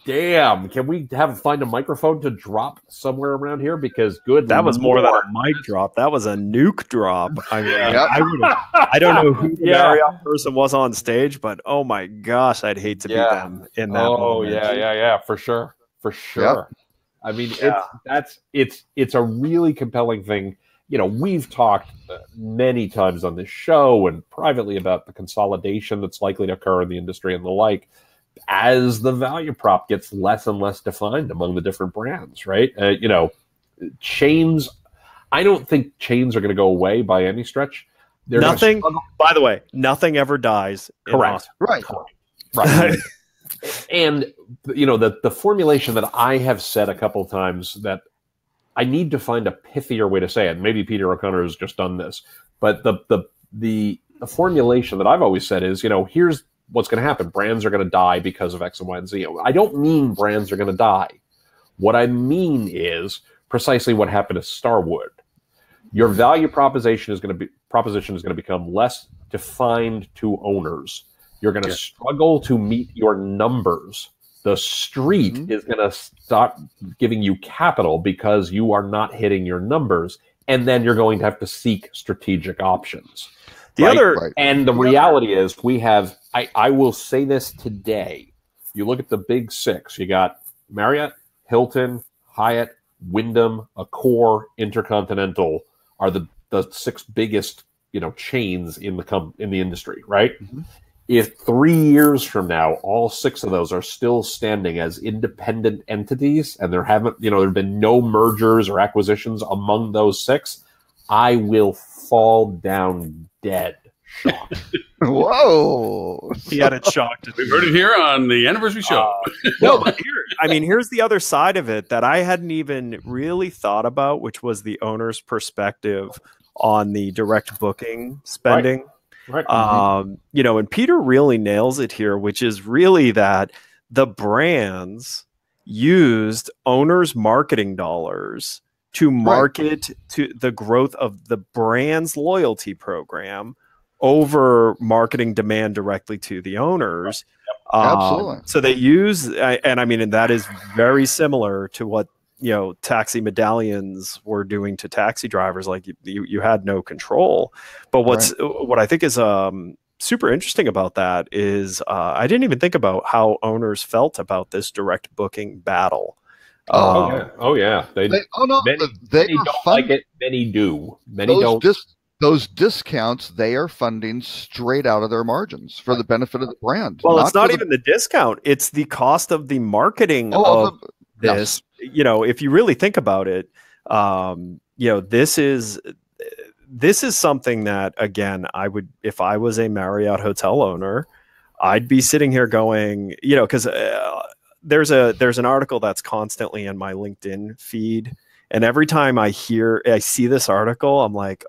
damn, can we find a microphone to drop somewhere around here? Because that was more than a mic drop. That was a nuke drop. I mean, I don't know who the Marriott person was on stage, but oh my gosh, I'd hate to be them in that moment. Yeah, for sure. Yep. I mean, it's a really compelling thing. We've talked many times on this show and privately about the consolidation that's likely to occur in the industry and the like as the value prop gets less and less defined among the different brands, right? Chains, I don't think chains are going to go away by any stretch. Nothing, by the way, nothing ever dies. Correct. Right. And, the formulation that I have said a couple of times that I need to find a pithier way to say it. Maybe Peter O'Connor has just done this, but the formulation that I've always said is, here's what's going to happen. Brands are going to die because of X and Y and Z. I don't mean brands are going to die. What I mean is precisely what happened to Starwood. Your value proposition is going to become less defined to owners. You're going to struggle to meet your numbers. The street is going to start giving you capital because you are not hitting your numbers, and then you're going to have to seek strategic options. And the reality is, we have. I will say this today. You look at the big six. You got Marriott, Hilton, Hyatt, Wyndham, Accor, Intercontinental are the six biggest chains in the industry, right? Mm-hmm. If 3 years from now, all six of those are still standing as independent entities, and there have been no mergers or acquisitions among those six, I will fall down dead. Shocked. Whoa! He had it shocked. We heard it here on the anniversary show. No, but here's the other side of it that I hadn't even really thought about, which was the owner's perspective on the direct booking spending. Right. And Peter really nails it here, which is really that the brands used owners' marketing dollars to market to the growth of the brand's loyalty program over marketing demand directly to the owners. Absolutely. So they use, and that is very similar to what taxi medallions were doing to taxi drivers. Like you had no control. But what I think is super interesting about that is I didn't even think about how owners felt about this direct booking battle. Oh yeah. Many don't like it. Many do. Many don't. Those discounts they are funding straight out of their margins for the benefit of the brand. Well, it's not even the discount; it's the cost of the marketing of this. Yes. If you really think about it, this is something that, again, I would, if I was a Marriott hotel owner, I'd be sitting here going, because there's an article that's constantly in my LinkedIn feed. And every time I see this article, I'm like,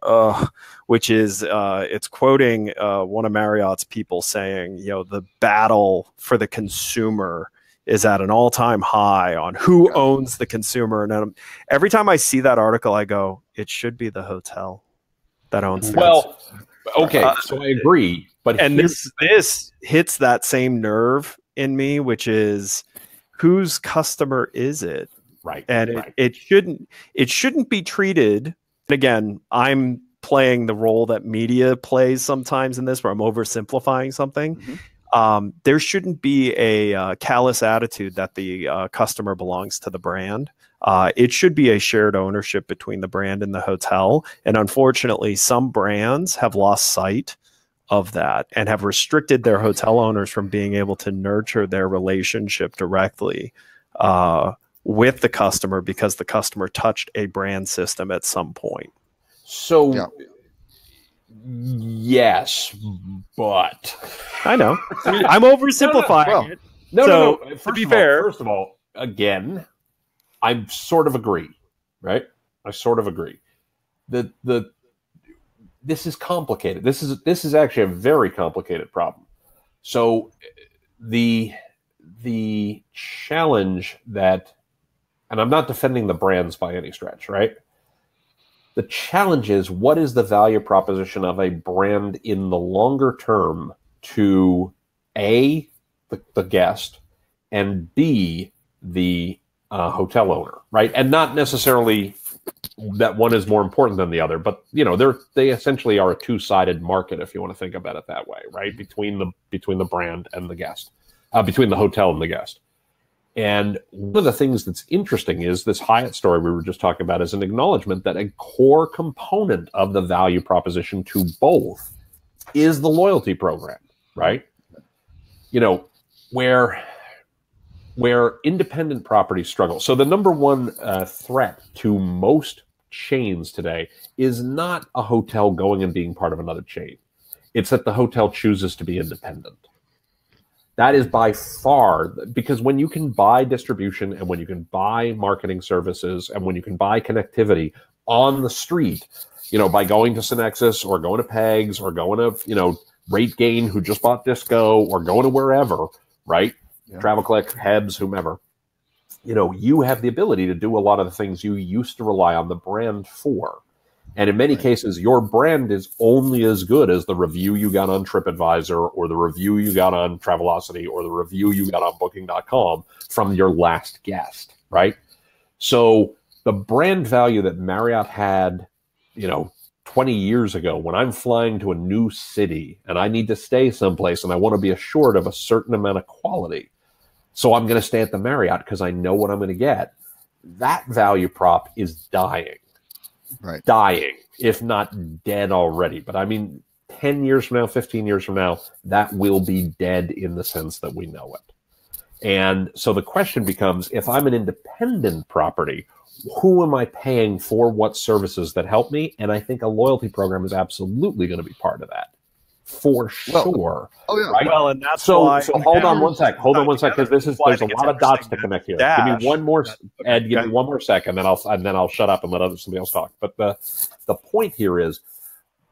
which is, it's quoting one of Marriott's people saying, the battle for the consumer is at an all-time high on who owns the consumer. And every time I see that article, I go, it should be the hotel that owns the consumer. Okay, so I agree. But this hits that same nerve in me, which is, whose customer is it? Right. And it shouldn't be treated. And again, I'm playing the role that media plays sometimes in this, where I'm oversimplifying something. Mm-hmm. There shouldn't be a callous attitude that the customer belongs to the brand. It should be a shared ownership between the brand and the hotel. And unfortunately, some brands have lost sight of that and have restricted their hotel owners from being able to nurture their relationship directly with the customer, because the customer touched a brand system at some point. So, yes, but I know I'm oversimplifying it. No. To be fair, first of all, again, I sort of agree, right? I sort of agree. This is complicated. This is actually a very complicated problem. So the challenge that, and I'm not defending the brands by any stretch, right? The challenge is, what is the value proposition of a brand in the longer term to A, the guest, and B, the hotel owner, right? And not necessarily that one is more important than the other, but they essentially are a two-sided market, if you want to think about it that way, right? Between the brand and the guest, between the hotel and the guest. And one of the things that's interesting is this Hyatt story we were just talking about is an acknowledgement that a core component of the value proposition to both is the loyalty program, right? Where independent properties struggle. So the number one threat to most chains today is not a hotel going and being part of another chain. It's that the hotel chooses to be independent. That is by far, because when you can buy distribution and when you can buy marketing services and when you can buy connectivity on the street, by going to Synexus or going to Pegs or going to, RateGain, who just bought Disco, or going to wherever, right? Yeah. TravelClick, Hebs, whomever. You have the ability to do a lot of the things you used to rely on the brand for. And in many cases, your brand is only as good as the review you got on TripAdvisor or the review you got on Travelocity or the review you got on Booking.com from your last guest, right? So the brand value that Marriott had, 20 years ago, when I'm flying to a new city and I need to stay someplace and I want to be assured of a certain amount of quality, so I'm going to stay at the Marriott because I know what I'm going to get, that value prop is dying. Right. Dying, if not dead already. But 10 years from now, 15 years from now, that will be dead in the sense that we know it. And so the question becomes, if I'm an independent property, who am I paying for what services that help me? And I think a loyalty program is absolutely going to be part of that. For sure. Oh, yeah. Right? Well, and that's so why. So hold on one sec, because there's a lot of dots to connect here. Give me one more, Ed. Give me one more second, then I'll shut up and let somebody else talk. But the point here is,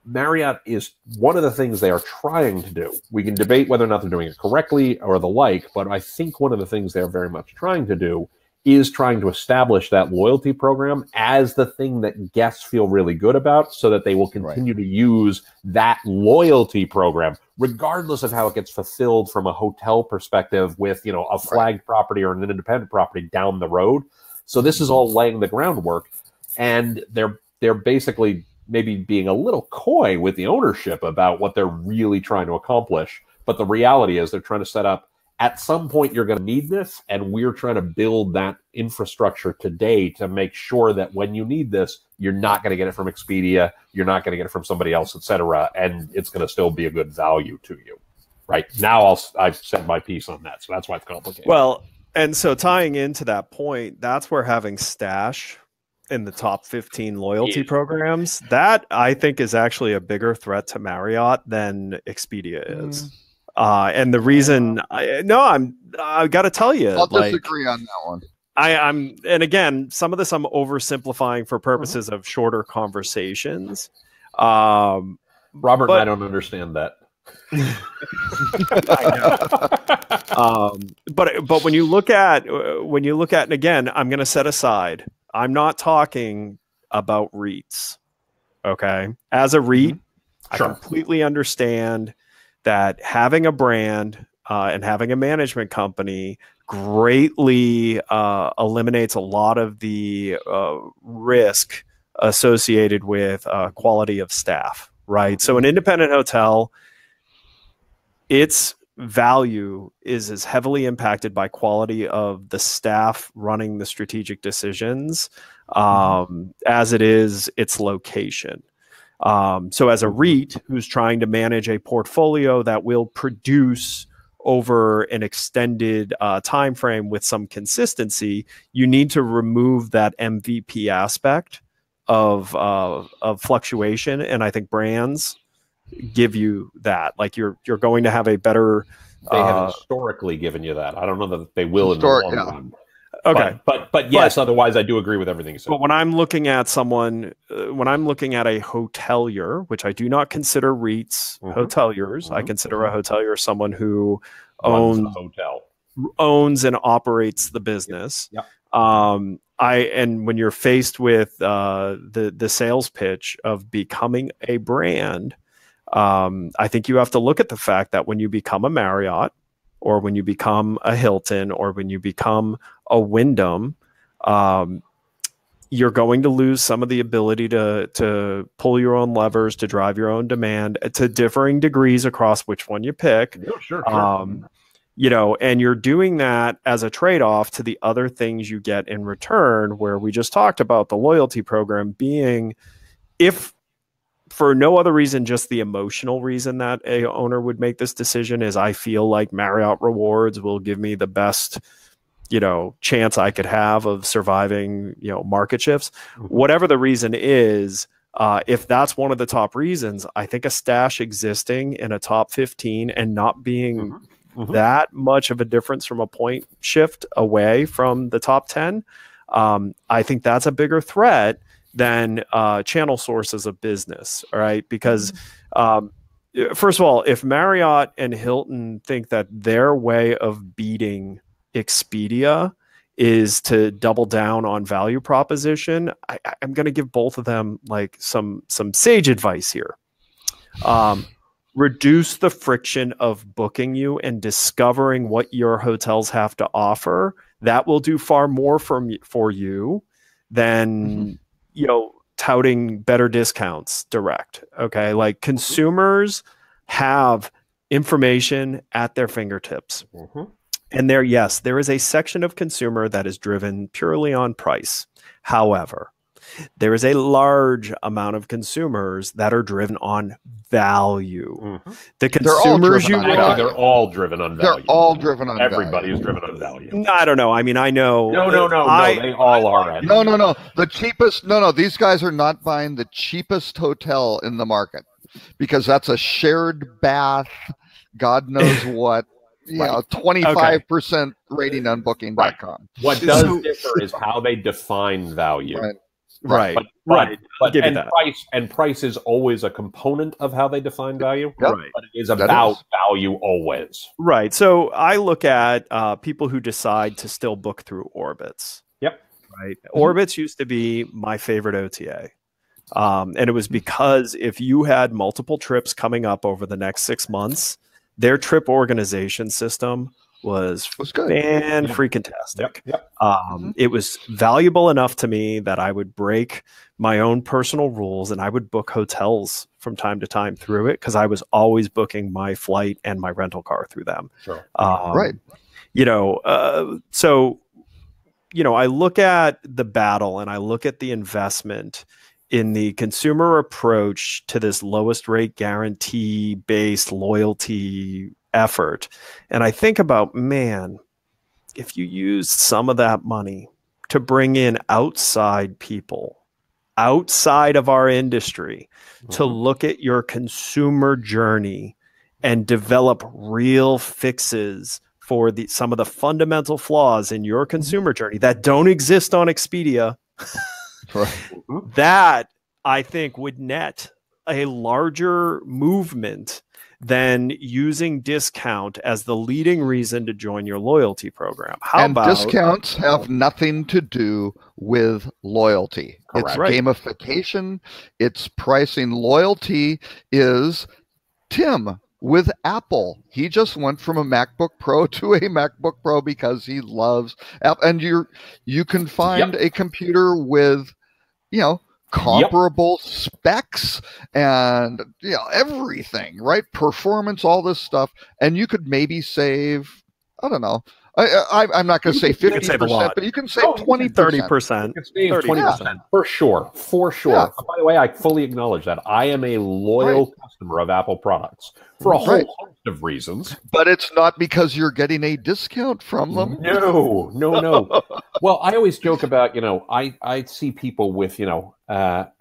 Marriott is one of the things they are trying to do. We can debate whether or not they're doing it correctly or the like, but I think one of the things they're very much trying to do is trying to establish that loyalty program as the thing that guests feel really good about, so that they will continue to use that loyalty program, regardless of how it gets fulfilled from a hotel perspective with, a flagged property or an independent property down the road. So this is all laying the groundwork, and they're basically maybe being a little coy with the ownership about what they're really trying to accomplish. But the reality is they're trying to set up, at some point, you're going to need this, and we're trying to build that infrastructure today to make sure that when you need this, you're not going to get it from Expedia, you're not going to get it from somebody else, et cetera, and it's going to still be a good value to you. Right now, I've said my piece on that, so that's why it's complicated. Well, and so tying into that point, that's where having Stash in the top 15 loyalty programs, that I think is actually a bigger threat to Marriott than Expedia is. And the reason I got to tell you, I'll disagree on that one. And again, some of this I'm oversimplifying for purposes of shorter conversations. Robert and I don't understand that. But when you look at, and again, I'm going to set aside, I'm not talking about REITs. Okay. As a REIT, I completely understand that having a brand and having a management company greatly eliminates a lot of the risk associated with quality of staff, right? So an independent hotel, its value is as heavily impacted by quality of the staff running the strategic decisions as it is its location. So as a REIT who's trying to manage a portfolio that will produce over an extended time frame with some consistency, you need to remove that MVP aspect of fluctuation, and I think brands give you that. Like you're going to have a better. They have historically given you that. I don't know that they will in the long run. Okay, but yes. Otherwise, I do agree with everything you said. But when I'm looking at someone, when I'm looking at a hotelier, which I do not consider REITs hoteliers, I consider a hotelier someone who owns and operates the business. Yep. And when you're faced with the sales pitch of becoming a brand, I think you have to look at the fact that when you become a Marriott, or when you become a Hilton, or when you become a Wyndham, you're going to lose some of the ability to pull your own levers, to drive your own demand to differing degrees across which one you pick. Yeah, sure. And you're doing that as a trade-off to the other things you get in return, where we just talked about the loyalty program being, if for no other reason, just the emotional reason that a owner would make this decision is, I feel like Marriott Rewards will give me the best, chance I could have of surviving, market shifts. Whatever the reason is, if that's one of the top reasons, I think a Stash existing in a top 15 and not being that much of a difference from a point shift away from the top 10, I think that's a bigger threat than channel sources of business. All right. Because first of all, if Marriott and Hilton think that their way of beating Expedia is to double down on value proposition, I'm going to give both of them like some sage advice here. Reduce the friction of booking you and discovering what your hotels have to offer. That will do far more for you than touting better discounts direct. Okay, like consumers have information at their fingertips. And there is a section of consumer that is driven purely on price. However, there is a large amount of consumers that are driven on value. The consumers they're all driven on value. They're all driven on Everybody value. is driven on value. I don't know. I mean, I know. No, they all are. No. The cheapest. No. These guys are not buying the cheapest hotel in the market because that's a shared bath. God knows what. 25% rating on Booking.com. What does differ is how they define value. Right. But price is always a component of how they define value. Yep. Right. But it is about value always. Right. So I look at people who decide to still book through Orbitz. Yep. Right. Orbitz used to be my favorite OTA. And it was because if you had multiple trips coming up over the next 6 months, their trip organization system was good. Freaking-tastic. It was valuable enough to me that I would break my own personal rules and I would book hotels from time to time through it because I was always booking my flight and my rental car through them. Sure. I look at the battle and I look at the investment in the consumer approach to this lowest rate guarantee based loyalty effort. And I think about, man, if you used some of that money to bring in outside people, outside of our industry, to look at your consumer journey and develop real fixes for some of the fundamental flaws in your consumer journey that don't exist on Expedia, that I think would net a larger movement than using discount as the leading reason to join your loyalty program. Discounts have nothing to do with loyalty. Correct. It's gamification. It's pricing. Loyalty is Tim with Apple. He just went from a MacBook Pro to a MacBook Pro because he loves Apple. And you can find a computer with, comparable specs and everything, right? Performance, all this stuff, and you could maybe save, I don't know, I'm not going to say 50%, but you can save 20%, 30%. You can save 20% for sure. Yeah. By the way, I fully acknowledge that I am a loyal customer of Apple products for a whole host of reasons. But it's not because you're getting a discount from them. No. Well, I always joke about, I see people with, I'm a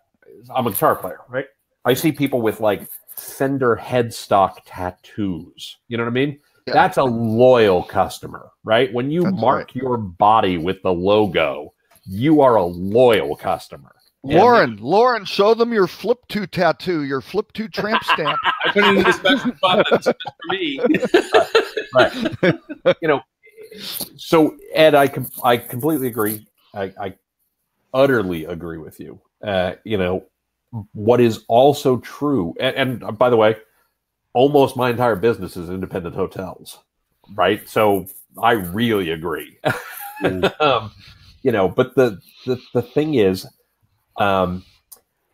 guitar player, right? I see people with like Fender headstock tattoos. You know what I mean? Yeah. That's a loyal customer, right? When you mark your body with the logo, you are a loyal customer. Lauren, show them your Flip2 tattoo, your Flip2 tramp stamp. I put it in the special buttons for me. Right. So Ed, I completely agree. I utterly agree with you. What is also true, and by the way, almost my entire business is independent hotels, right? So I really agree. But the thing is,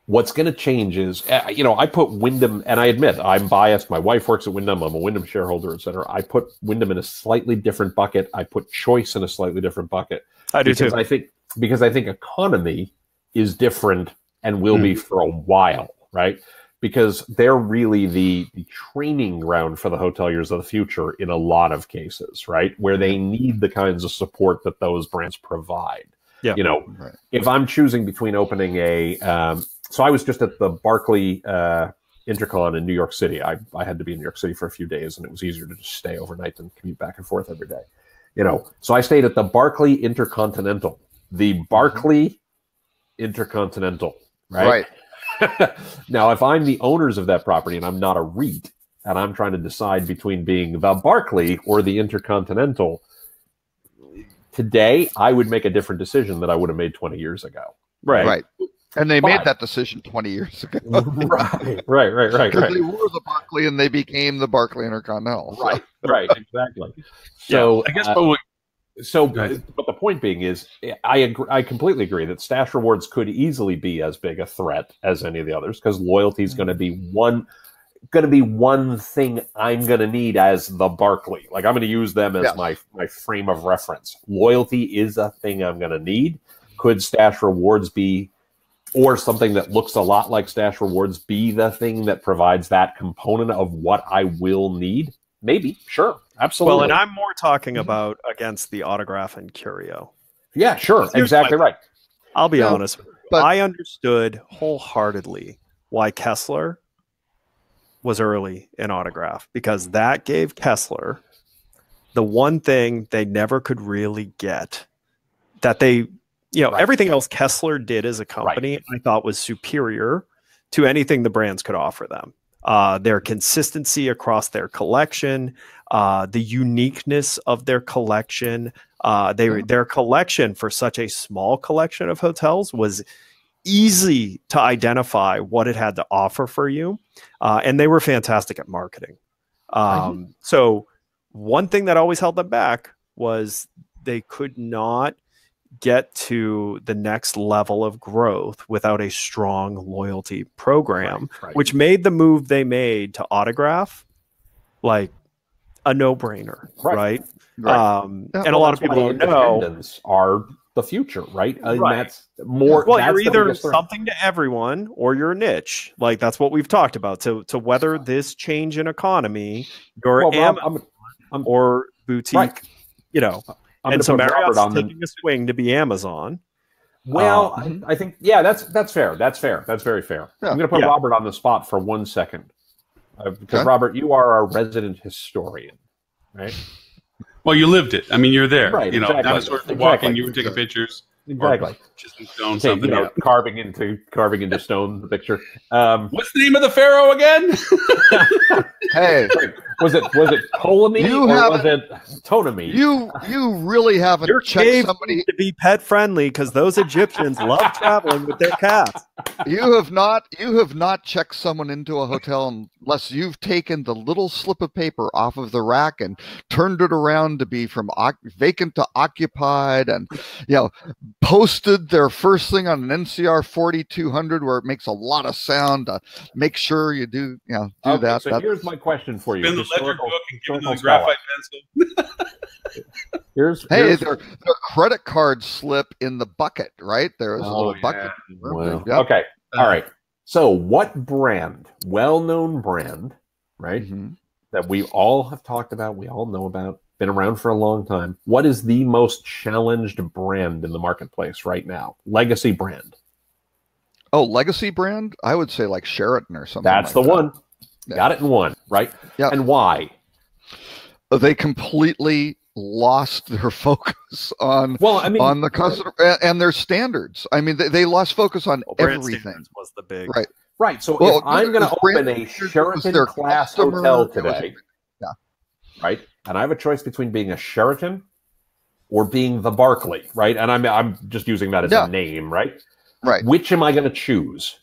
what's going to change is, I put Wyndham, and I admit I'm biased. My wife works at Wyndham. I'm a Wyndham shareholder, et cetera. I put Wyndham in a slightly different bucket. I put Choice in a slightly different bucket. I do too. Because I think economy is different and will be for a while, right? Because they're really the training ground for the hoteliers of the future in a lot of cases, right? Where they need the kinds of support that those brands provide. Yeah. If I'm choosing between opening so I was just at the Barclay Intercon in New York City. I had to be in New York City for a few days, and it was easier to just stay overnight than commute back and forth every day. So I stayed at the Barclay Intercontinental. The Barclay Intercontinental, right? Now, if I'm the owners of that property and I'm not a REIT, and I'm trying to decide between being the Barclay or the Intercontinental, today I would make a different decision than I would have made 20 years ago. Right. And they made that decision 20 years ago. Right. Because they were the Barclay and they became the Barclay Intercontinental. So. Right, exactly. So I guess but the point being is, I completely agree that Stash rewards could easily be as big a threat as any of the others, because loyalty is going to be one thing I'm going to need as the Barclay. Like, I'm going to use them as my frame of reference. Loyalty is a thing I'm going to need. Could Stash rewards be, or something that looks a lot like Stash rewards, be the thing that provides that component of what I will need? Maybe, sure, absolutely. Well, and I'm more talking about against the Autograph and Curio. Yeah, sure, exactly right. I'll be honest. But I understood wholeheartedly why Kessler was early in Autograph, because that gave Kessler the one thing they never could really get, that they, everything else Kessler did as a company, I thought was superior to anything the brands could offer them. Their consistency across their collection, the uniqueness of their collection, their collection for such a small collection of hotels was easy to identify what it had to offer for you. And they were fantastic at marketing. So one thing that always held them back was they could not get to the next level of growth without a strong loyalty program, which made the move they made to Autograph like a no-brainer, right? And a lot of people don't know are the future, right? That's more. Well, you're either something to everyone or you're a niche. Like, that's what we've talked about. To weather this change in economy, you're Amazon or boutique, and so Marriott's taking a swing to be Amazon. Well, I think, that's fair. That's fair. That's very fair. Yeah. I'm going to put Robert on the spot for 1 second. Because, Robert, you are our resident historian, right? Well, you lived it. I mean, you're there. Right, exactly. Not sort of walking, you were taking pictures. Exactly. Just in stone, something. Carving into stone the picture. What's the name of the pharaoh again? Hey, was it Ptolemy or was it Ptolemy? You really haven't checked somebody to be pet friendly, because those Egyptians love traveling with their cats. You have not checked someone into a hotel unless you've taken the little slip of paper off of the rack and turned it around to be from vacant to occupied, and posted their first thing on an NCR 4200 where it makes a lot of sound to make sure you do that. So here's my question for you. Spin the ledger book and give them the graphite pencil. Their credit card slip in the bucket, right? There's a little bucket. Well, okay. All right. So what brand, well-known brand, right, that we all have talked about, we all know about, been around for a long time. What is the most challenged brand in the marketplace right now? Legacy brand. Oh, legacy brand? I would say like Sheraton or something. That's the one. Yeah. Got it in one, right? Yeah. And why? They completely lost their focus on on the customer and their standards. I mean, they lost focus on everything. Was the big right? So if I'm going to open a Sheraton class hotel today, right, and I have a choice between being a Sheraton or being the Barclay, right, and I'm just using that as a name, right? Right. Which am I going to choose?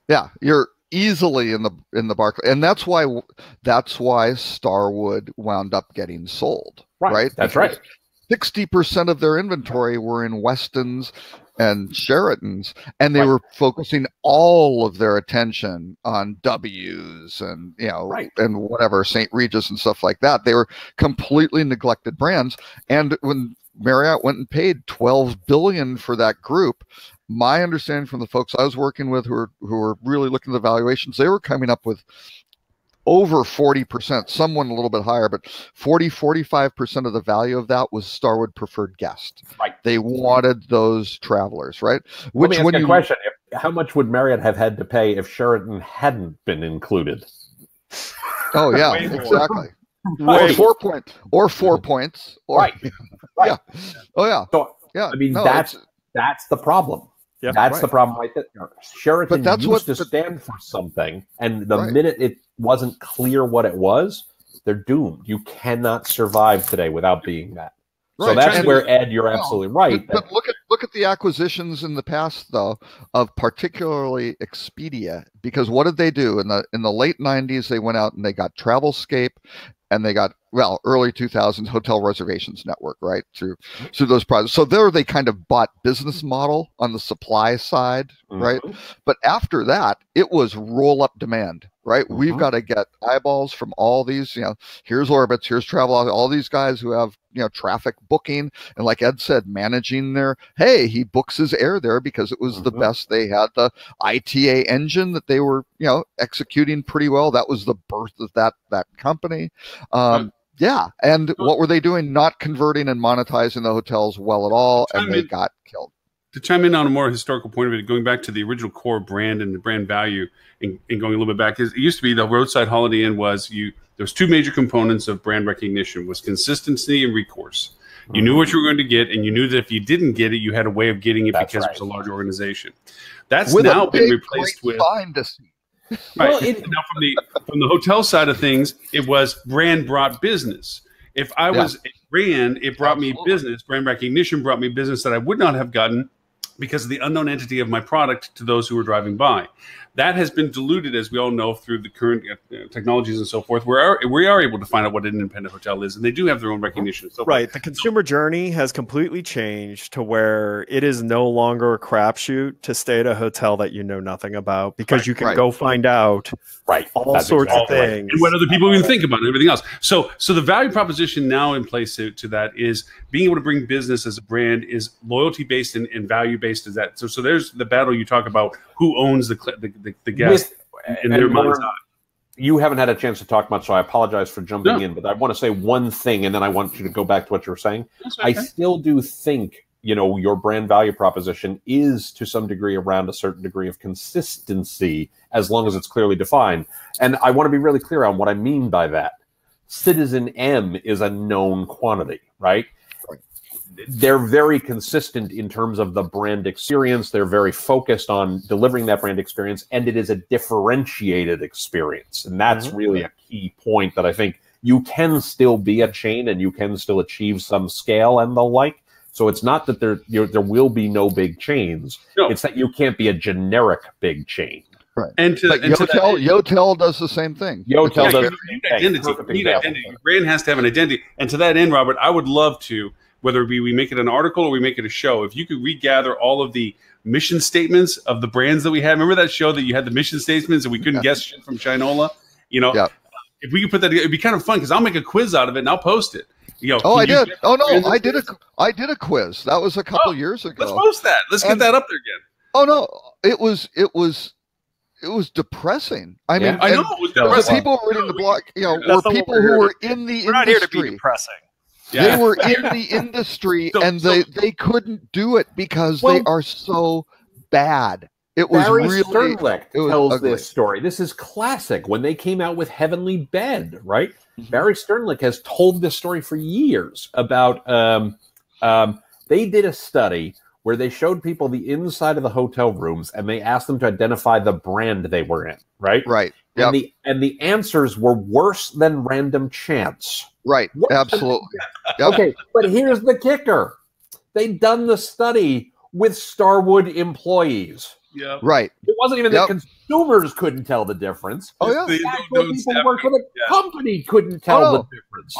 Yeah, you're easily in the Barclay, and that's why Starwood wound up getting sold. Right. That's right. 60% of their inventory were in Westons and Sheratons, and they were focusing all of their attention on W's and and whatever, St. Regis and stuff like that. They were completely neglected brands. And when Marriott went and paid $12 billion for that group, my understanding from the folks I was working with who were really looking at the valuations, they were coming up with over 40%, someone a little bit higher, but 45% of the value of that was Starwood preferred guest. Right. They wanted those travelers, right? Let me ask you a question. how much would Marriott have had to pay if Sheraton hadn't been included? Oh yeah, exactly. Or 4 points. Or 4 points. Or, right. Yeah. Oh yeah. So yeah. I mean, that's the problem. Yeah, that's the problem right there. Sheraton used to stand for something, and the minute it wasn't clear what it was, they're doomed. You cannot survive today without being that. So that's where, Ed, you're absolutely right. But look at the acquisitions in the past, though, of particularly Expedia, because what did they do in the late '90s? They went out and they got Travelscape, and they got early 2000s Hotel Reservations Network, right, through those projects. So there they kind of bought business model on the supply side, right? But after that, it was roll up demand. Right, we've got to get eyeballs from all these. Here's Orbitz, here's Travel, all these guys who have traffic booking, and like Ed said, managing their. Hey, he books his air there because it was the best. They had the ITA engine that they were executing pretty well. That was the birth of that company. Yeah, and what were they doing? Not converting and monetizing the hotels well at all, and they got killed. To chime in on a more historical point of it, going back to the original core brand and the brand value, and going a little bit back, it used to be the Roadside Holiday Inn there's two major components of brand recognition: was consistency and recourse. You knew what you were going to get, and you knew that if you didn't get it, you had a way of getting it because it was a large organization. That's now been replaced with. Right. Now from the hotel side of things, it was brand brought business. If I was a brand, it brought me business. Brand recognition brought me business that I would not have gotten because of the unknown entity of my product to those who were driving by. That has been diluted, as we all know, through the current technologies and so forth. We are able to find out what an independent hotel is, and they do have their own recognition. So right. The consumer journey has completely changed to where it is no longer a crapshoot to stay at a hotel that you know nothing about, because you can go find out all sorts of things. And what other people even think about and everything else. So the value proposition now in place to that is being able to bring business as a brand is loyalty-based and value-based. Is that so there's the battle you talk about, who owns the guest in their mind's eye. You haven't had a chance to talk much, so I apologize for jumping in, but I want to say one thing, and then I want you to go back to what you were saying. I still do think, your brand value proposition is to some degree around a certain degree of consistency, as long as it's clearly defined. And I want to be really clear on what I mean by that. Citizen M is a known quantity, right? They're very consistent in terms of the brand experience. They're very focused on delivering that brand experience, and it is a differentiated experience. And that's really a key point that I think you can still be a chain and you can still achieve some scale and the like. So it's not that there will be no big chains. No. It's that you can't be a generic big chain. Right. And Yotel does the same thing. Yotel does identity. Your brand has to have an identity. And to that end, Robert, I would love to, whether it be we make it an article or we make it a show, if you could regather all of the mission statements of the brands that we had. Remember that show that you had the mission statements and we couldn't guess shit from Shinola? If we could put that together, it'd be kind of fun because I'll make a quiz out of it and I'll post it. I did. Oh no, I did a quiz. That was a couple years ago. Let's post that. Let's get that up there again. Oh no, it was depressing. I mean, I know it was depressing. The people reading the blog, were people who were in the industry. Not here to be depressing. They were in the industry and they couldn't do it because they are so bad. It was Barry really Sternlicht tells this story. This is classic. When they came out with Heavenly Bed, right? Barry Sternlicht has told this story for years about they did a study where they showed people the inside of the hotel rooms and they asked them to identify the brand they were in, right? Right. Yep. And the answers were worse than random chance. Right. Absolutely. Yep. Okay, but here's the kicker. They'd done the study with Starwood employees. Yeah. Right. It wasn't even that consumers couldn't tell the difference. Oh yeah. People work for the company couldn't tell the difference.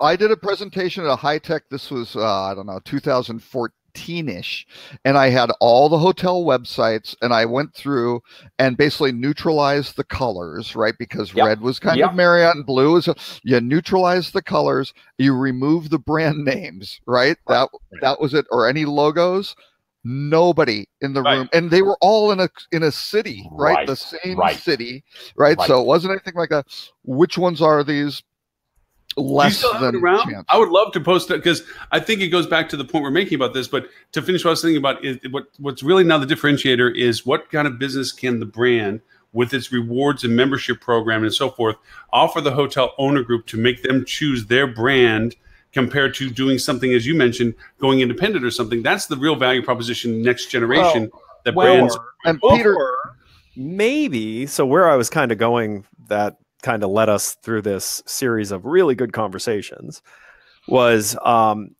I did a presentation at a high tech. This was 2014-ish, and I had all the hotel websites, and I went through and basically neutralized the colors, right? Because red was kind of Marriott and blue was you neutralize the colors, you remove the brand names, right? That was it, or any logos. Nobody in the room, and they were all in a city, right? The same city, right? So it wasn't anything like that. Which ones are these? less Do you still have than it around? chance. I would love to post it because I think it goes back to the point we're making about this. But to finish what I was thinking about, what's really now the differentiator is what kind of business can the brand, with its rewards and membership program and so forth, offer the hotel owner group to make them choose their brand compared to doing something, as you mentioned, going independent or something. That's the real value proposition next generation that brands. And Peter, maybe, so where I was kind of going, that kind of led us through this series of really good conversations, was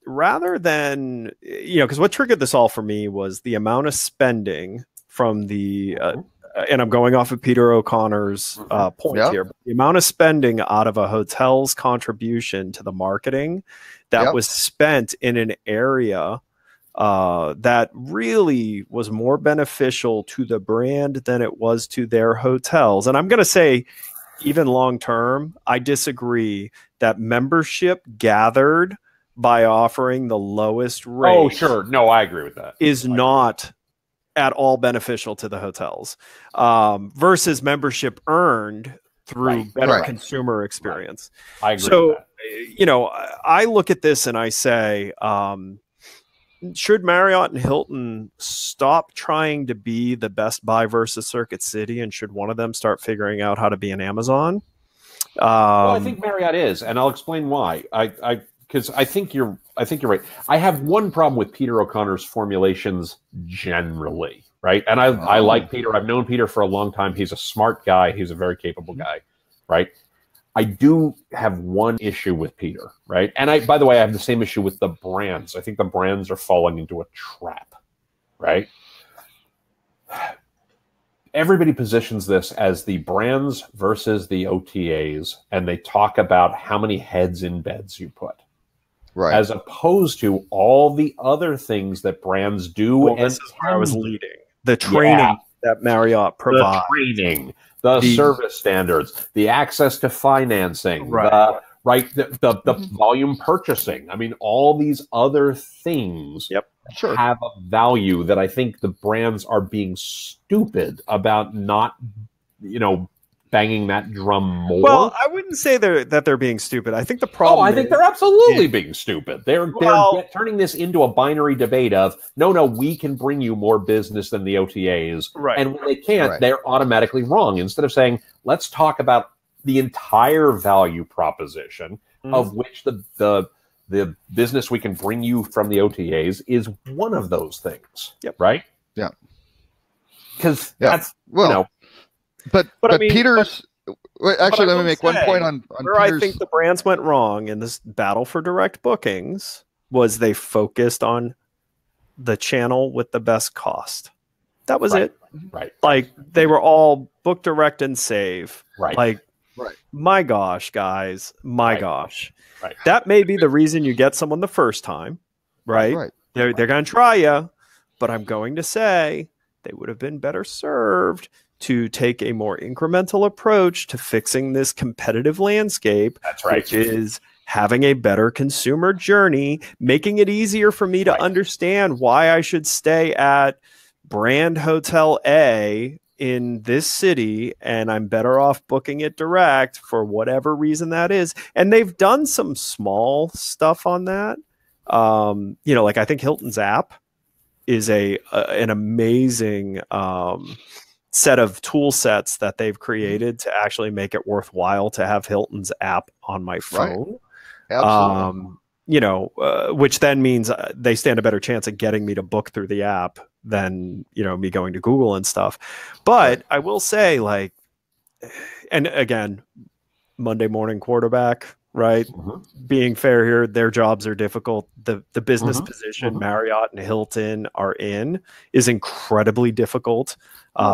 rather than, because what triggered this all for me was the amount of spending from the and I'm going off of Peter O'Connor's point here. But the amount of spending out of a hotel's contribution to the marketing that was spent in an area that really was more beneficial to the brand than it was to their hotels. And I'm going to say, even long term, I disagree that membership gathered by offering the lowest rate. Oh, sure. No, I agree with that. Is not at all beneficial to the hotels versus membership earned through better consumer experience. I agree with that. I look at this and I say, should Marriott and Hilton stop trying to be the Best Buy versus Circuit City, and should one of them start figuring out how to be an Amazon? Well, I think Marriott is, and I'll explain why. Because I think you're right. I have one problem with Peter O'Connor's formulations generally, right? And I like Peter. I've known Peter for a long time. He's a smart guy. He's a very capable guy, right? I do have one issue with Peter, right? And by the way, I have the same issue with the brands. I think the brands are falling into a trap, right? Everybody positions this as the brands versus the OTAs, and they talk about how many heads in beds you put. Right. As opposed to all the other things that brands do. Well, this is where I was leading. The training that Marriott provides. The training, the service standards, the access to financing, the volume purchasing. I mean, all these other things have a value that I think the brands are being stupid about not, banging that drum more. Well, I wouldn't say that they're being stupid. I think the problem. I think they're absolutely being stupid. They're turning this into a binary debate of no, we can bring you more business than the OTAs, right? And when they can't, they're automatically wrong. Instead of saying, let's talk about the entire value proposition of which the business we can bring you from the OTAs is one of those things. Yep. Right. Yeah. Because that's But I mean, Peter's actually, let me make one point on where Peter's. I think the brands went wrong in this battle for direct bookings was they focused on the channel with the best cost. That was it. Right. Like they were all book direct and save. Right. Like, my gosh, guys, gosh. Right. That may be the reason you get someone the first time, right? Right. They're going to try you, but I'm going to say they would have been better served to take a more incremental approach to fixing this competitive landscape. That's right. Which is having a better consumer journey, making it easier for me to understand why I should stay at brand hotel A in this city, and I'm better off booking it direct for whatever reason that is. And they've done some small stuff on that. Like I think Hilton's app is an amazing set of tool sets that they've created to actually make it worthwhile to have Hilton's app on my phone. Absolutely. Which then means they stand a better chance of getting me to book through the app than, me going to Google and stuff. But I will say, and again, Monday morning quarterback, right? Being fair here, their jobs are difficult. The business position Marriott and Hilton are in is incredibly difficult.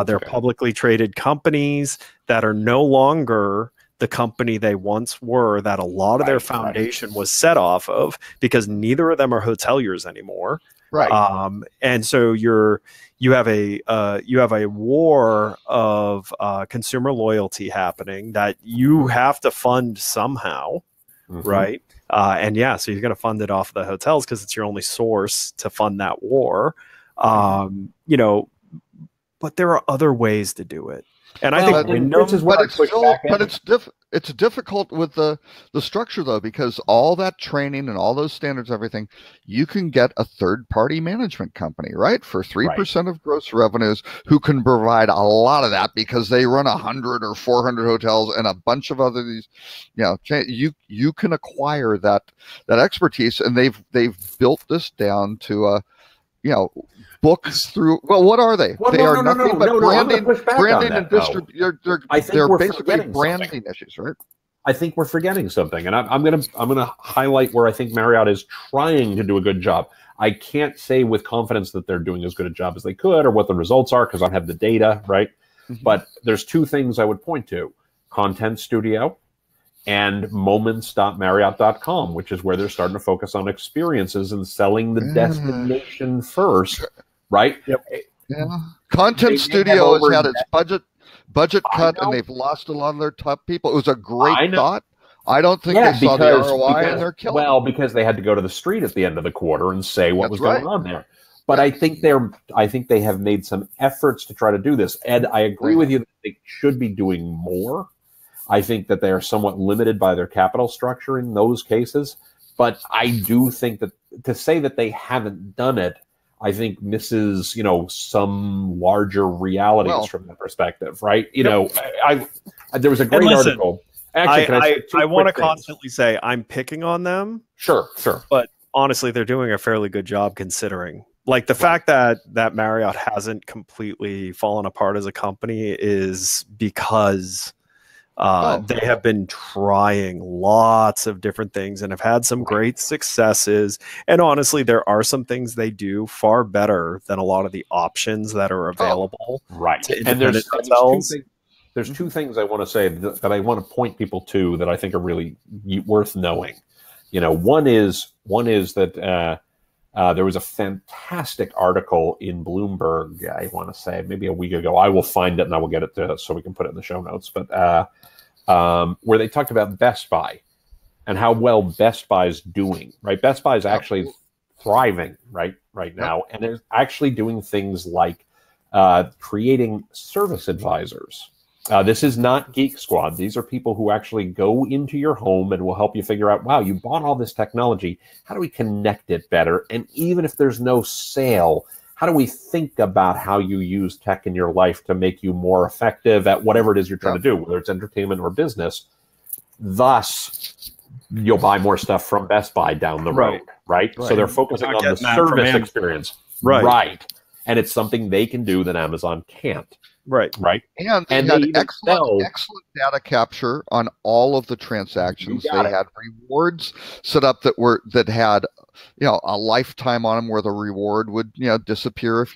They're publicly traded companies that are no longer the company they once were, that a lot of their foundation was set off of, because neither of them are hoteliers anymore. Right. And so you have a war of consumer loyalty happening that you have to fund somehow. Right. So you're going to fund it off the hotels because it's your only source to fund that war. But there are other ways to do it. And I think this is what it's difficult with the structure though, because all that training and all those standards, everything, you can get a third-party management company, right, for 3% of gross revenues, who can provide a lot of that because they run 100 or 400 hotels and a bunch of other these, you can acquire that expertise, and they've built this down to books through. Well, what are they? They are nothing but branding and distribution. They're basically branding issues, right? I think we're forgetting something, and I'm gonna highlight where I think Marriott is trying to do a good job. I can't say with confidence that they're doing as good a job as they could, or what the results are, because I don't have the data, right? Mm-hmm. But there's two things I would point to: Content Studio and moments.marriott.com, which is where they're starting to focus on experiences and selling the destination first. Right. Yep. Yeah. Content Studio has had its budget cut, and they've lost a lot of their top people. It was a great thought. I don't think they saw the ROI, and they're killing. Well, because they had to go to the street at the end of the quarter and say what was going on there. But I think they have made some efforts to try to do this. Ed, I agree with you that they should be doing more. I think that they are somewhat limited by their capital structure in those cases. But I do think that to say that they haven't done it, I think misses, some larger realities from that perspective, right? There was a great article. Actually, I want to constantly say I'm picking on them. Sure. But honestly, they're doing a fairly good job considering. Like the fact that Marriott hasn't completely fallen apart as a company is because they have been trying lots of different things and have had some great successes. And honestly, there are some things they do far better than a lot of the options that are available. Right. And there's two things I want to say that I want to point people to that I think are really worth knowing. One is that there was a fantastic article in Bloomberg, I want to say maybe a week ago. I will find it and I will get it so we can put it in the show notes. But where they talked about Best Buy and how well Best Buy is doing. Right, Best Buy is actually thriving right now, and is actually doing things like creating service advisors. This is not Geek Squad. These are people who actually go into your home and will help you figure out, wow, you bought all this technology. How do we connect it better? And even if there's no sale, how do we think about how you use tech in your life to make you more effective at whatever it is you're trying to do, whether it's entertainment or business? Thus, you'll buy more stuff from Best Buy down the road, right? So they're focusing on the service experience. Right. And it's something they can do that Amazon can't. Right. And they had excellent data capture on all of the transactions. They had rewards set up that had a lifetime on them, where the reward would disappear if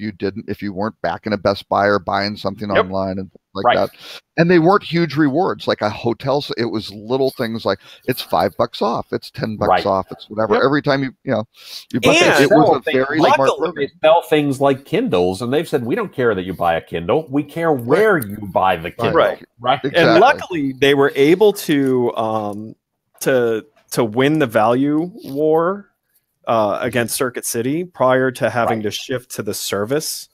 you weren't back in a Best Buy or buying something online and like that. And they weren't huge rewards like a hotel. It was little things like it's $5 off, it's $10 off, it's whatever. Every time you buy it was a very smart program. They sell things like Kindles, and they've said we don't care that you buy a Kindle, we care where you buy the Kindle. Right. Exactly. And luckily they were able to win the value war against Circuit City prior to having to shift to the service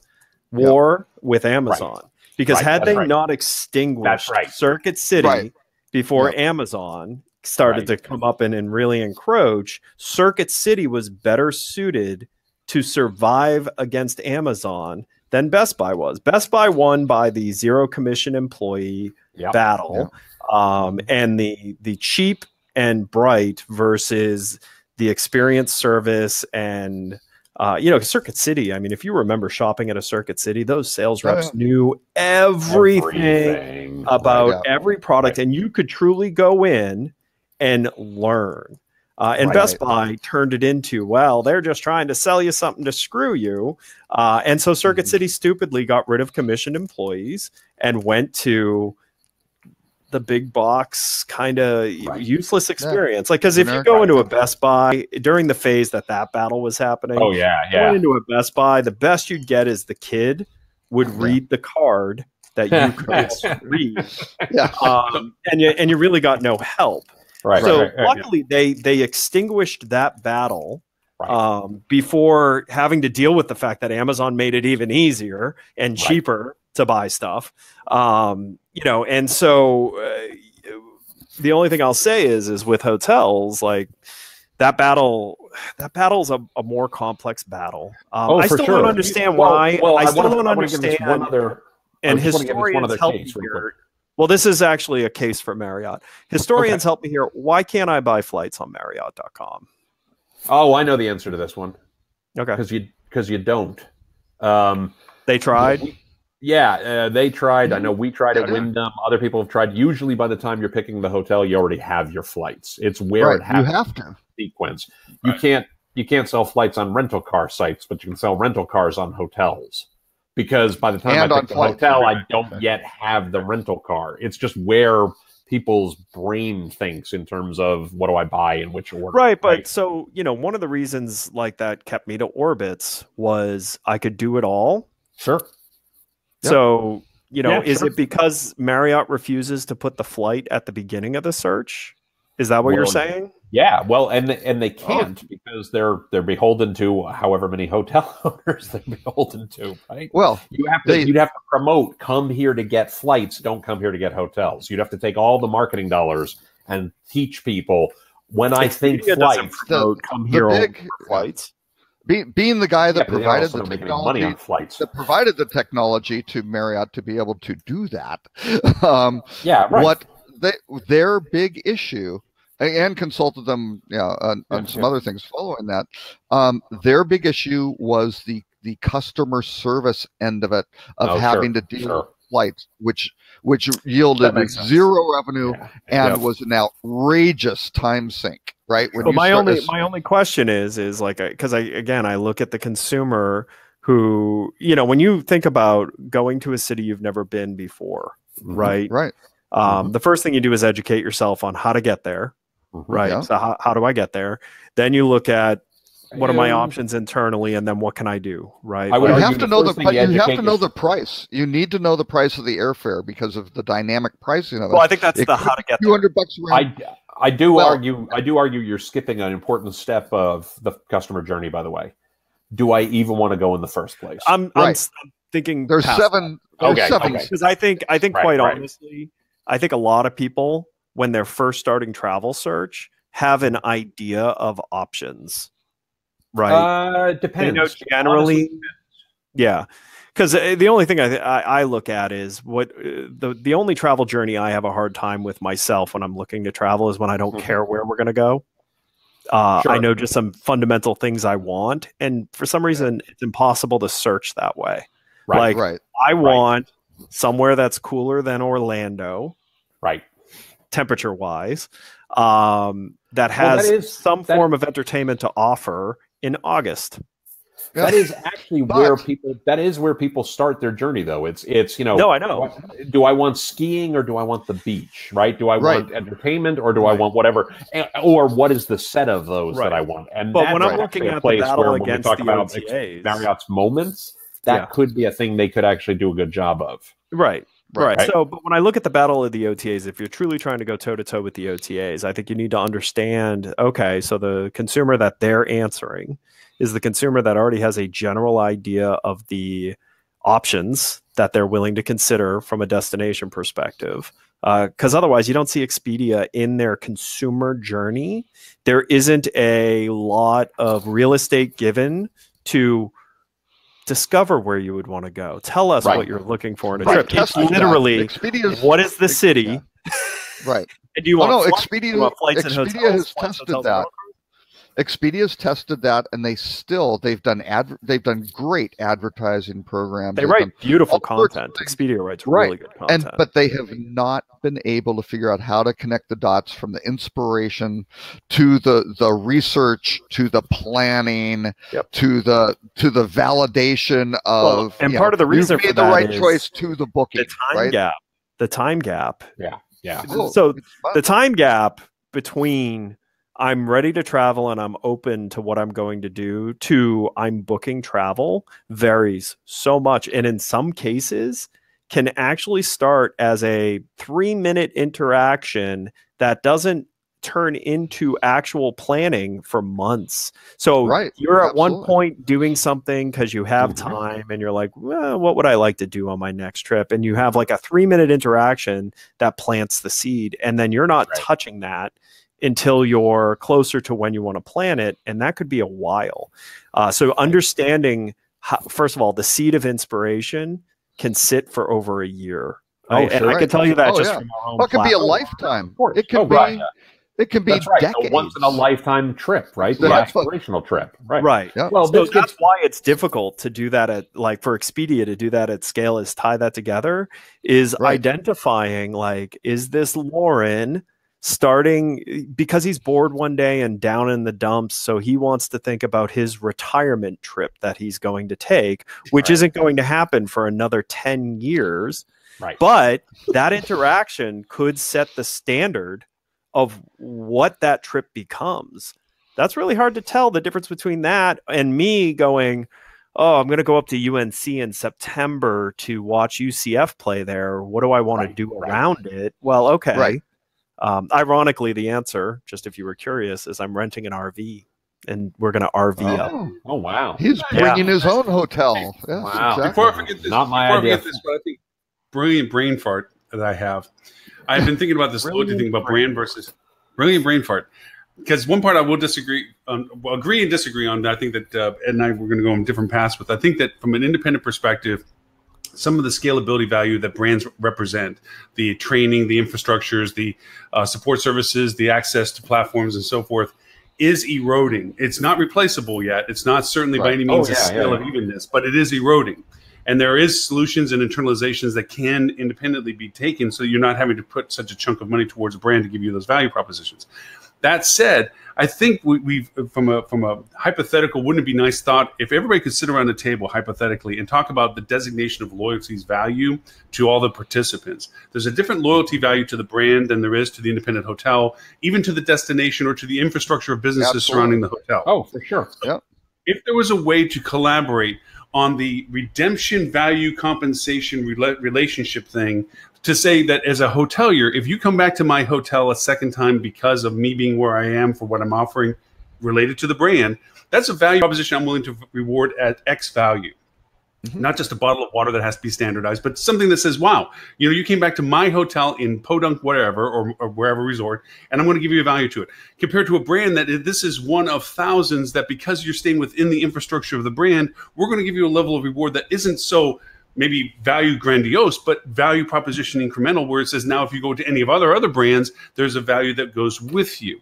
war with Amazon. Because had they not extinguished Circuit City before Amazon started to come up and really encroach, Circuit City was better suited to survive against Amazon than Best Buy was. Best Buy won by the zero commission employee battle, and the cheap and bright versus the experience, service, and Circuit City. I mean, if you remember shopping at a Circuit City, those sales reps knew everything about every product, and you could truly go in and learn. And Best Buy turned it into, well, they're just trying to sell you something to screw you. And so Circuit City stupidly got rid of commissioned employees and went to the big box kind of useless experience. Like, because if you go into a Best Buy during the phase that battle was happening, going into a Best Buy, the best you'd get is the kid would read the card that you could read. And you really got no help. Luckily they extinguished that battle before having to deal with the fact that Amazon made it even easier and cheaper to buy stuff. You know, and so the only thing I'll say is with hotels, like that battle's a more complex battle. I still don't understand why. I still don't understand. And historians help me here. Well, this is actually a case for Marriott. Historians help me here. Why can't I buy flights on Marriott.com? Oh, I know the answer to this one. Okay. Because you don't. They tried? They tried. I know we tried at Wyndham. Other people have tried. Usually by the time you're picking the hotel, you already have your flights. It's where it happens. You have to. Sequence. You can't sell flights on rental car sites, but you can sell rental cars on hotels. Because by the time I pick the hotel, I don't yet have the rental car. It's just where people's brain thinks in terms of what do I buy in which order. Right, but so, you know, one of the reasons like that kept me to Orbitz was I could do it all. Sure. So, you know, is it because Marriott refuses to put the flight at the beginning of the search? Is that what you're saying? Yeah, well, and they can't because they're beholden to however many hotel owners they're beholden to, right? Well, you'd have to promote, come here to get flights, don't come here to get hotels. You'd have to take all the marketing dollars and teach people when I think flights, come here for flights. Being the guy that provided the technology, money on flights. That provided the technology to Marriott to be able to do that. What their big issue. And consulted them on some other things following that. Their big issue was the customer service end of it, of having to deal with flights, which yielded zero revenue and was an outrageous time sink. Right. When my only question is like, because I look at the consumer who, you know, when you think about going to a city you've never been before, right? Right. The first thing you do is educate yourself on how to get there. Right. Yeah. So how do I get there? Then you look at what are my options internally, and then what can I do? Right. You have to know the price. You need to know the price of the airfare because of the dynamic pricing of it. Well, I think that's the how to get there. $200 around. I do argue you're skipping an important step of the customer journey. By the way, do I even want to go in the first place? I'm thinking there's seven. Because I think quite honestly, I think a lot of people, when they're first starting travel search, have an idea of options, right? Depends. You know, generally, yeah. Because the only thing I look at is what the only travel journey I have a hard time with myself when I'm looking to travel is when I don't care where we're going to go. I know just some fundamental things I want, and for some reason, it's impossible to search that way. I want somewhere that's cooler than Orlando, right? Temperature-wise, that has some form of entertainment to offer in August. That is actually where people start their journey, though. It's you know. No, I know. Do I want skiing or do I want the beach? Right? Do I want entertainment or do I want whatever? Or what is the set of those that I want? And but when I'm looking at the battle against the OTAs, Marriott's moments, that could be a thing they could actually do a good job of. Right. So, but when I look at the battle of the OTAs, if you're truly trying to go toe to toe with the OTAs, I think you need to understand, okay, so the consumer that they're answering is the consumer that already has a general idea of the options that they're willing to consider from a destination perspective. Because otherwise, you don't see Expedia in their consumer journey. There isn't a lot of real estate given to discover where you would want to go. Tell us what you're looking for in a trip. It's literally, what is the city? Right. And do you want Expedia has tested that. Expedia's tested that, and they've done great advertising programs. They write beautiful content. Expedia writes really good content. But they have not been able to figure out how to connect the dots from the inspiration to the research to the planning to the validation of. And part of the reason for the right choice to the booking. The time gap. Yeah. So the time gap between I'm ready to travel and I'm open to what I'm going to do to I'm booking travel varies so much. And in some cases can actually start as a 3-minute interaction that doesn't turn into actual planning for months. So you're at Absolutely. one point doing something because you have time and you're like, well, what would I like to do on my next trip? And you have like a 3-minute interaction that plants the seed, and then you're not touching that until you're closer to when you want to plan it. And that could be a while. So understanding how, first of all, the seed of inspiration can sit for over a year. And I can tell you that just from our own it could be a lifetime. It could be it can be decades. A once in a lifetime trip, right? The aspirational trip, right? Yep. Well, so that's why it's difficult to do that at, like, for Expedia to do that at scale, is tie that together, is identifying, like, is this Lauren starting because he's bored one day and down in the dumps, so he wants to think about his retirement trip that he's going to take, which isn't going to happen for another 10 years. Right. But that interaction could set the standard of what that trip becomes. That's really hard to tell the difference between that and me going, oh, I'm going to go up to UNC in September to watch UCF play there. What do I want to do around it? Well, okay. Ironically, the answer, just if you were curious, is I'm renting an RV and we're going to RV up. Oh, wow. He's bringing his own hotel. Yes, wow. Exactly. Before I forget this, but I think brilliant brain fart that I have. I've been thinking about this loyalty thing about brand versus brilliant brain fart. Because one part I will disagree on, well, agree and disagree on. I think that Ed and I, we're going to go on different paths with. I think that from an independent perspective, some of the scalability value that brands represent, the training, the infrastructures, the support services, the access to platforms and so forth, is eroding. It's not replaceable yet. It's not certainly by any means a scale of evenness, but it is eroding. And there is solutions and internalizations that can independently be taken, so you're not having to put such a chunk of money towards a brand to give you those value propositions. That said, I think we've from a hypothetical, wouldn't it be nice thought if everybody could sit around the table hypothetically and talk about the designation of loyalty's value to all the participants? There's a different loyalty value to the brand than there is to the independent hotel, even to the destination or to the infrastructure of businesses surrounding the hotel. Oh, for sure. Yep. If there was a way to collaborate on the redemption value compensation relationship thing, to say that as a hotelier, if you come back to my hotel a second time because of me being where I am for what I'm offering related to the brand, that's a value proposition I'm willing to reward at X value. Not just a bottle of water that has to be standardized, but something that says, wow, you know, you came back to my hotel in Podunk, whatever, or wherever resort, and I'm going to give you a value to it. Compared to a brand that this is one of thousands that because you're staying within the infrastructure of the brand, we're going to give you a level of reward that isn't so maybe value grandiose, but value proposition incremental, where it says now if you go to any of other brands, there's a value that goes with you.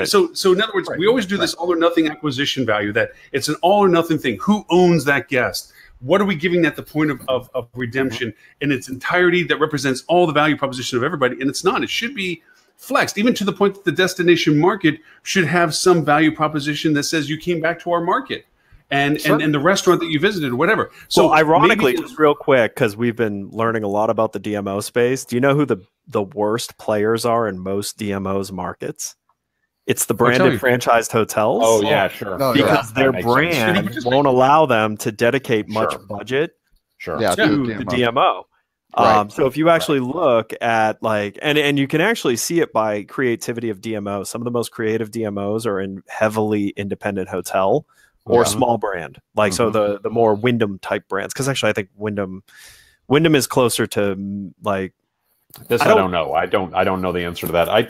So in other words, we always do this all or nothing acquisition value, that it's an all or nothing thing. Who owns that guest? What are we giving at the point of redemption in its entirety that represents all the value proposition of everybody? And it's not. It should be flexed, even to the point that the destination market should have some value proposition that says you came back to our market. And the restaurant that you visited or whatever. So ironically, just real quick, because we've been learning a lot about the DMO space. Do you know who the worst players are in most DMOs markets? It's the branded franchised hotels. Oh, yeah, sure. Because their brand won't allow them to dedicate much budget to the DMO. So if you actually look at and you can actually see it by creativity of DMO. Some of the most creative DMOs are in heavily independent hotel or small brand. So the more Wyndham type brands. Because actually I think Wyndham is closer to this. I don't know. I don't know the answer to that. I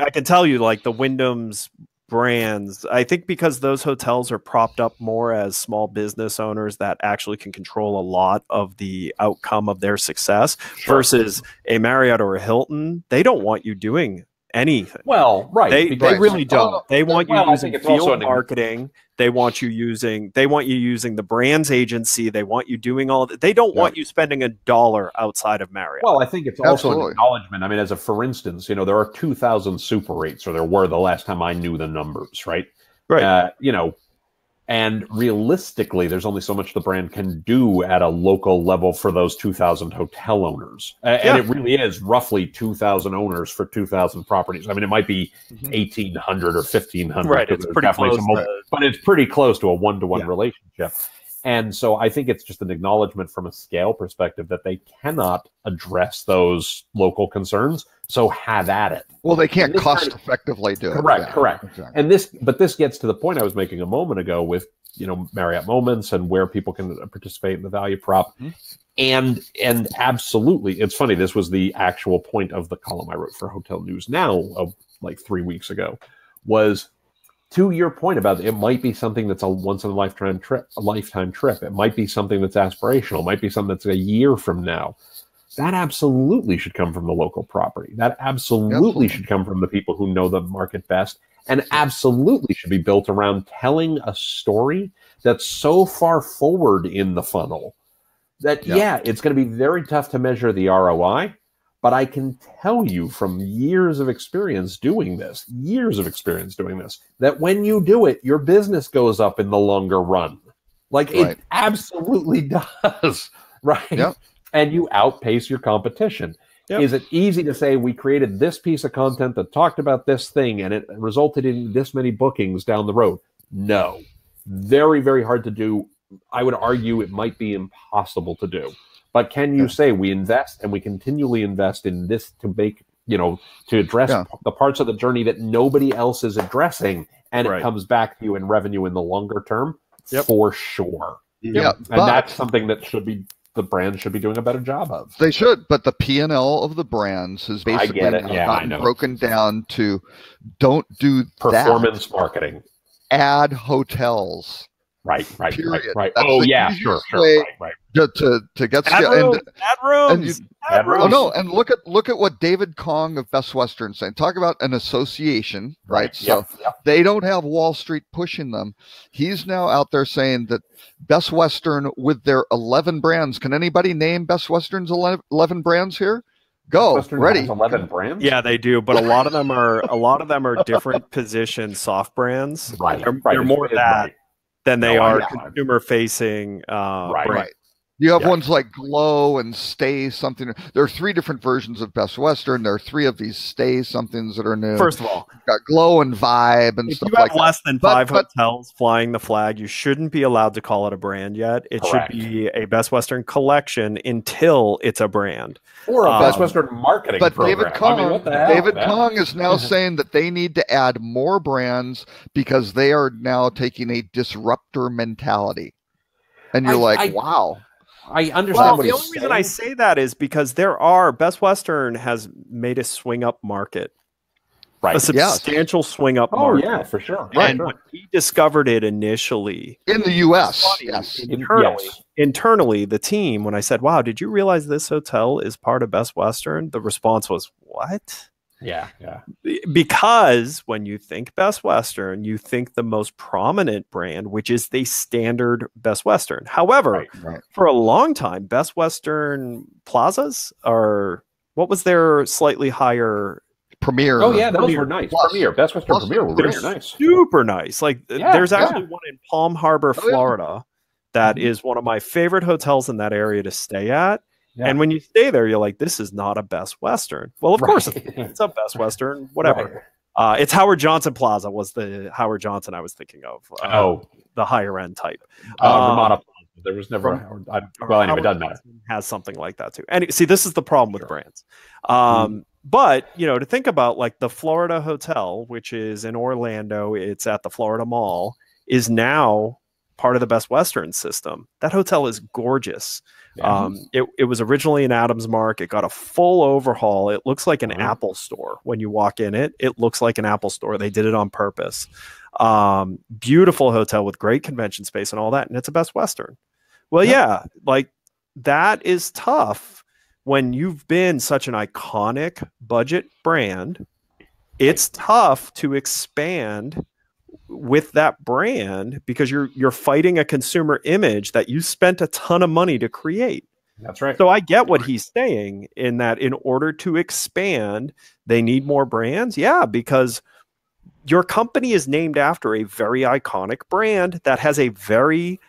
can tell you the Wyndham's brands. I think because those hotels are propped up more as small business owners that actually can control a lot of the outcome of their success versus a Marriott or a Hilton. They don't want you doing anything. Well, They really don't. They want you using field marketing. They want you using the brand's agency. They want you doing all that. They don't want you spending $1 outside of Marriott. Well, I think it's also an acknowledgement. I mean, for instance, there are 2,000 Super 8s, or there were the last time I knew the numbers, right? And realistically, there's only so much the brand can do at a local level for those 2,000 hotel owners. And it really is roughly 2,000 owners for 2,000 properties. I mean, it might be 1,800 or 1,500. Right, it's pretty close. But it's pretty close to a one-to-one relationship. And so I think it's just an acknowledgement from a scale perspective that they cannot address those local concerns. So have at it. Well, they can't cost effectively do it. Correct, correct. Exactly. And this gets to the point I was making a moment ago with, Marriott Moments and where people can participate in the value prop. And absolutely, it's funny. This was the actual point of the column I wrote for Hotel News Now of like 3 weeks ago, was to your point about it might be something that's a once in a lifetime trip. It might be something that's aspirational. It might be something that's a year from now. That absolutely should come from the local property. That absolutely should come from the people who know the market best, and absolutely should be built around telling a story that's so far forward in the funnel that, it's going to be very tough to measure the ROI. But I can tell you from years of experience doing this, that when you do it, your business goes up in the longer run. It absolutely does, right? Yep. And you outpace your competition. Yep. Is it easy to say we created this piece of content that talked about this thing and it resulted in this many bookings down the road? No. Very, very hard to do. I would argue it might be impossible to do. But can you say we invest and we continually invest in this to make, to address the parts of the journey that nobody else is addressing, and it comes back to you in revenue in the longer term? For sure. Yeah. And that's something that the brand should be doing a better job of. They should, but the P&L of the brands has basically gotten broken down to don't do performance marketing. Add hotels. Right. Period. Right. That's sure. Right. To get add rooms. And look at what David Kong of Best Western saying. Talk about an association, right? So they don't have Wall Street pushing them. He's now out there saying that Best Western with their 11 brands. Can anybody name Best Western's 11 brands here? Go. Western ready. Has 11 brands. Yeah, they do, but a lot of them are different position soft brands. Right. They're more that than they are consumer facing brands. Right. You have ones like Glow and Stay something. There are 3 different versions of Best Western. There are 3 of these Stay somethings that are new. First of all, you've got Glow and Vibe and stuff like that. If you have less than 5 hotels flying the flag, you shouldn't be allowed to call it a brand yet. It should be a Best Western collection until it's a brand. Or a Best Western marketing program. David Kong is now saying that they need to add more brands because they are now taking a disruptor mentality. And you're wow. I understand what the only reason I say that is because Best Western has made a swing up market. Right. A substantial swing up market. Oh, yeah, for sure. And when he discovered it initially. In the U.S. Internally, the team, when I said, wow, did you realize this hotel is part of Best Western? The response was, what? Yeah. Because when you think Best Western, you think the most prominent brand, which is the standard Best Western. However, for a long time, Best Western plazas what was their slightly higher Premier? Oh yeah, those were nice. Premier, Best Western Premier were really nice. Super nice. There's actually one in Palm Harbor, Florida, that is one of my favorite hotels in that area to stay at. Yeah. And when you stay there, you're like, this is not a Best Western. Well, of course, it's a Best Western, whatever. It's Howard Johnson Plaza was the Howard Johnson I was thinking of. The higher end type. Ramada Plaza. There was never anyway, it doesn't matter. Has something like that too. And see, this is the problem with brands. But, to think about the Florida Hotel, which is in Orlando, it's at the Florida Mall, is now part of the Best Western system. That hotel is gorgeous. Yeah. It was originally an Adams Mark. It got a full overhaul. It looks like an Apple store when you walk in it. It looks like an Apple store. They did it on purpose. Beautiful hotel with great convention space and all that. And it's a Best Western. Well, that is tough when you've been such an iconic budget brand. It's tough to expand with that brand because you're fighting a consumer image that you spent a ton of money to create. That's right. So I get what he's saying in that in order to expand, they need more brands. Yeah, because your company is named after a very iconic brand that has a very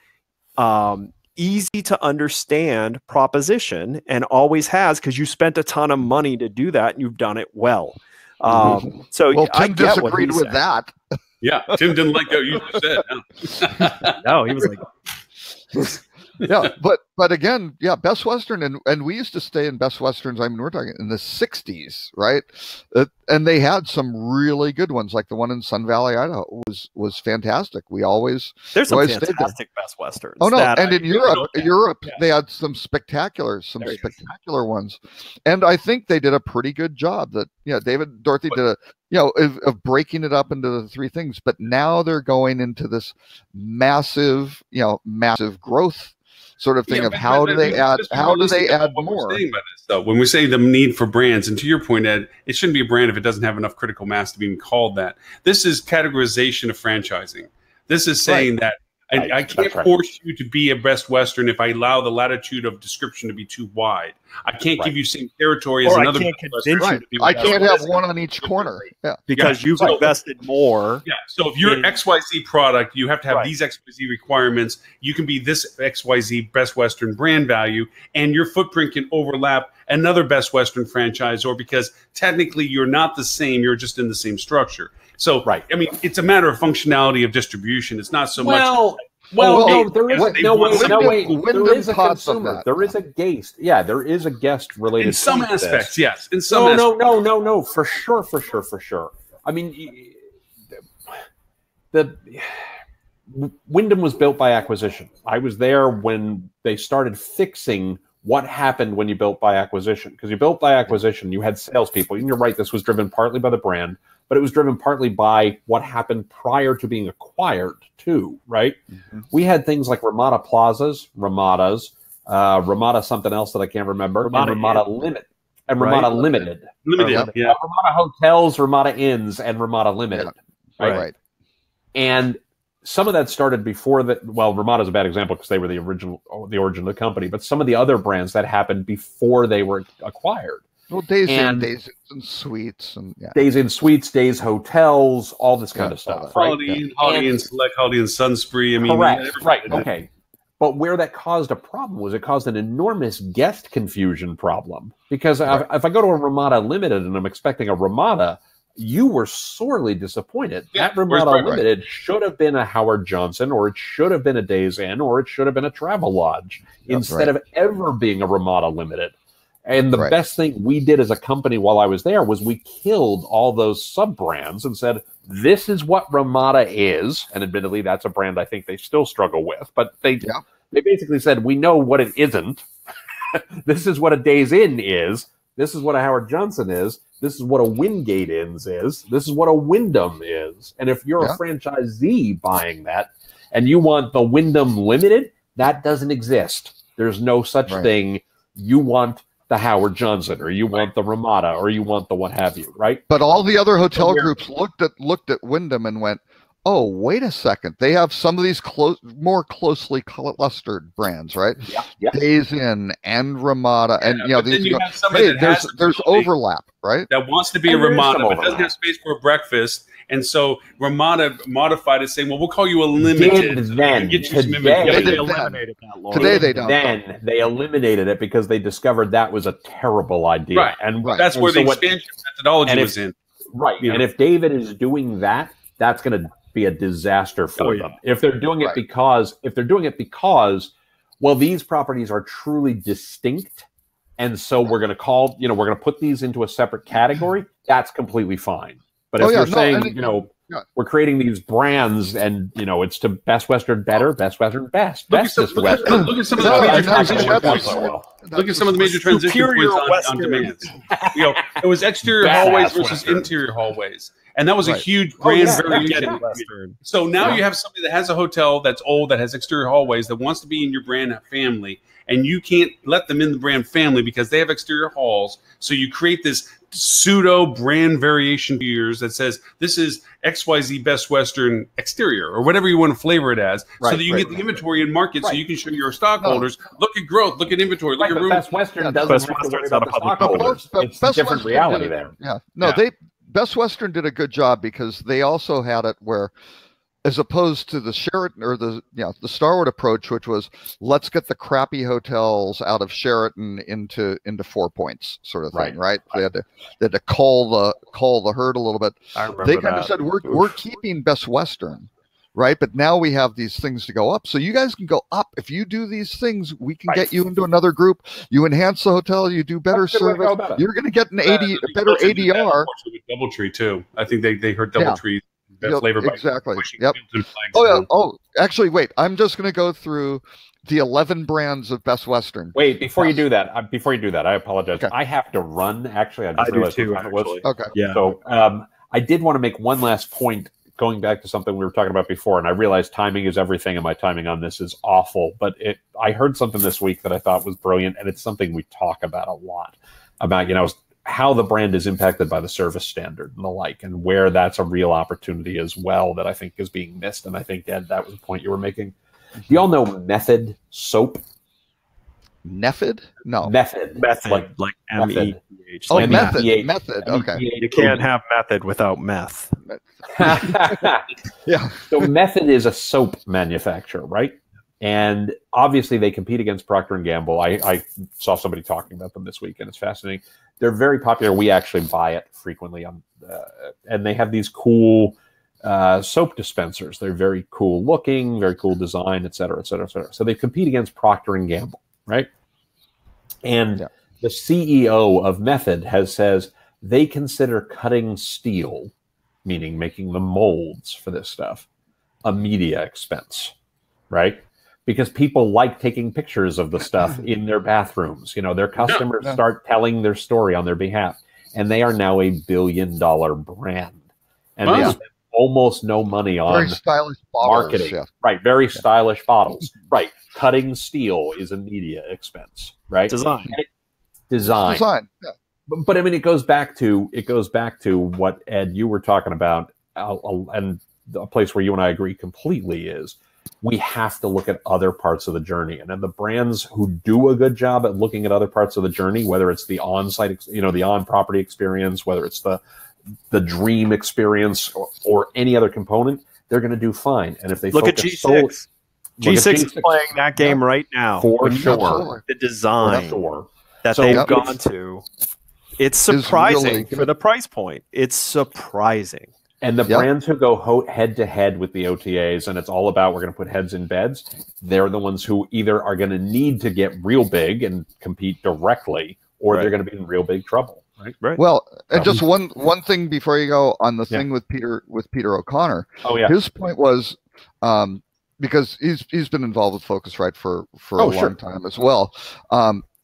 easy to understand proposition and always has, because you spent a ton of money to do that and you've done it well. So Tim disagreed with that. Yeah, Tim didn't like what you just said. No, he was like, Yeah, but again, yeah, Best Western, and we used to stay in Best Westerns. I mean, we're talking in the '60s, right? And they had some really good ones, like the one in Sun Valley, Idaho, was fantastic. There's some fantastic Best Westerns. Oh no, and in Europe, they had some spectacular ones, and I think they did a pretty good job. That Dorothy did of breaking it up into the three things, but now they're going into this massive growth sort of thing of how do they add more. When we say the need for brands, and to your point, Ed, it shouldn't be a brand if it doesn't have enough critical mass to be even called that. This is categorization of franchising. This is saying that I can't force you to be a Best Western if I allow the latitude of description to be too wide. I can't give you same territory as another Best Western. I can't have one on each corner. Yeah, because you've invested more. Yeah. So if you're XYZ product, you have to have these XYZ requirements. You can be this XYZ Best Western brand value, and your footprint can overlap another Best Western franchise, or because technically you're not the same, you're just in the same structure. So, I mean, it's a matter of functionality of distribution. It's not so much. There is a consumer. There is a guest. Yeah, there is a guest related. In some aspects, yes. In some no, for sure. I mean, the Wyndham was built by acquisition. I was there when they started fixing what happened when you built by acquisition. Because you built by acquisition, you had salespeople. And you're right, this was driven partly by the brand, but it was driven partly by what happened prior to being acquired, too, right? Mm-hmm. We had things like Ramada Plazas, Ramada something else that I can't remember, Ramada Limit, and Ramada Limited. Ramada Hotels, Ramada Inns, and Ramada Limited. Yeah. Right. And some of that started before that. Well, Ramada's a bad example because they were the origin of the company, but some of the other brands that happened before they were acquired. Well, Days and Suites, and Days and Suites, Days Hotels, all this kind of stuff. Holiday Inn Select, Holiday Inn Sunspree. I mean, correct. Okay. But where that caused a problem was it caused an enormous guest confusion problem. Because if I go to a Ramada Limited and I'm expecting a Ramada, you were sorely disappointed. Yeah, that Ramada Limited should have been a Howard Johnson, or it should have been a Days Inn, or it should have been a Travelodge, instead of ever being a Ramada Limited. And the best thing we did as a company while I was there was we killed all those sub-brands and said, this is what Ramada is. And admittedly, that's a brand I think they still struggle with. But they basically said, we know what it isn't. This is what a Days Inn is. This is what a Howard Johnson is. This is what a Wingate Inns is. This is what a Wyndham is. And if you're a franchisee buying that and you want the Wyndham Limited, that doesn't exist. There's no such thing. You want the Howard Johnson, or you want the Ramada, or you want the what have you, right? But all the other hotel groups looked at Wyndham and went, oh, wait a second. They have some of these more closely clustered brands, right? Yeah. Days Inn and Ramada, and there's overlap, right? That wants to be a Ramada, but doesn't have space for a breakfast. And so Ramada modified it, saying, well, we'll call you a limited. Today they don't. Then they eliminated it because they discovered that was a terrible idea. Right. And that's where the expansion methodology was in. Right. And if David is doing that, that's going to be a disaster for them. If they're doing it because well, these properties are truly distinct, and so we're going to we're going to put these into a separate category, that's completely fine. But if you're saying, we're creating these brands and, it's to Best Western better, Best Western best, bestest Western. Look at some of the major transition points on demands. It was exterior hallways versus interior hallways. And that was a huge brand variation. So now you have somebody that has a hotel that's old, that has exterior hallways, that wants to be in your brand family, and you can't let them in the brand family because they have exterior halls. So you create this pseudo brand variation tiers that says this is XYZ Best Western exterior, or whatever you want to flavor it as, so that you get the inventory and market, so you can show your stockholders, look at growth, look at inventory, look at room. Best Western doesn't have to worry about the stockholders. It's a different reality there. Best Western did a good job because they also had it where, as opposed to the Sheraton or the Starwood approach, which was let's get the crappy hotels out of Sheraton into 4 Points sort of thing, right? They had to cull the herd a little bit. They kind of said we're keeping Best Western, right? But now we have these things to go up. So you guys can go up. If you do these things, we can get you into another group. You enhance the hotel, you do better service. You're going to get an better ADR. DoubleTree too. I think they heard DoubleTree. Flavor exactly. Yep. Oh, yeah. Oh, actually, wait. I'm just going to go through the 11 brands of Best Western. Wait, before you do that, I apologize. Okay. I have to run. Actually, I just realized what time it was. Okay. Yeah. So I did want to make one last point, going back to something we were talking about before, and I realized timing is everything, and my timing on this is awful. But I heard something this week that I thought was brilliant, and it's something we talk about a lot, about, how the brand is impacted by the service standard and the like, and where that's a real opportunity as well that I think is being missed. And I think, Ed, that was the point you were making. Do y'all know Method soap? Method? No. Method. Like M-E-T-H. Oh, method. Method. Okay. You can't have method without meth. Yeah. So Method is a soap manufacturer, right? And obviously they compete against Procter & Gamble. I saw somebody talking about them this week, and it's fascinating. They're very popular. We actually buy it frequently, and they have these cool soap dispensers. They're very cool looking, very cool design, et cetera, et cetera, et cetera. So they compete against Procter & Gamble, right? And the CEO of Method says they consider cutting steel, meaning making the molds for this stuff, a media expense, right? Because people like taking pictures of the stuff in their bathrooms. Their customers start telling their story on their behalf. And they are now $1 billion brand. And they spend almost no money on very stylish bottles, marketing. Yeah. Right, very stylish bottles. Right. Cutting steel is a media expense. Right? Design. Yeah. But I mean, it goes back to what, Ed, you were talking about, and a place where you and I agree completely is, we have to look at other parts of the journey. And then the brands who do a good job at looking at other parts of the journey, whether it's the on-site, the on-property experience, whether it's the dream experience or any other component, they're going to do fine. And if they look at G6, G6 is playing that game right now. For sure. The design that they've gone to, it's surprising for the price point. It's surprising. And the brands who go head to head with the OTAs, and it's all about we're going to put heads in beds, they're the ones who either are going to need to get real big and compete directly, or they're going to be in real big trouble. Right. Well, and just one thing before you go on the thing with Peter O'Connor. Oh yeah. His point was because he's been involved with Focusrite for a long time as well.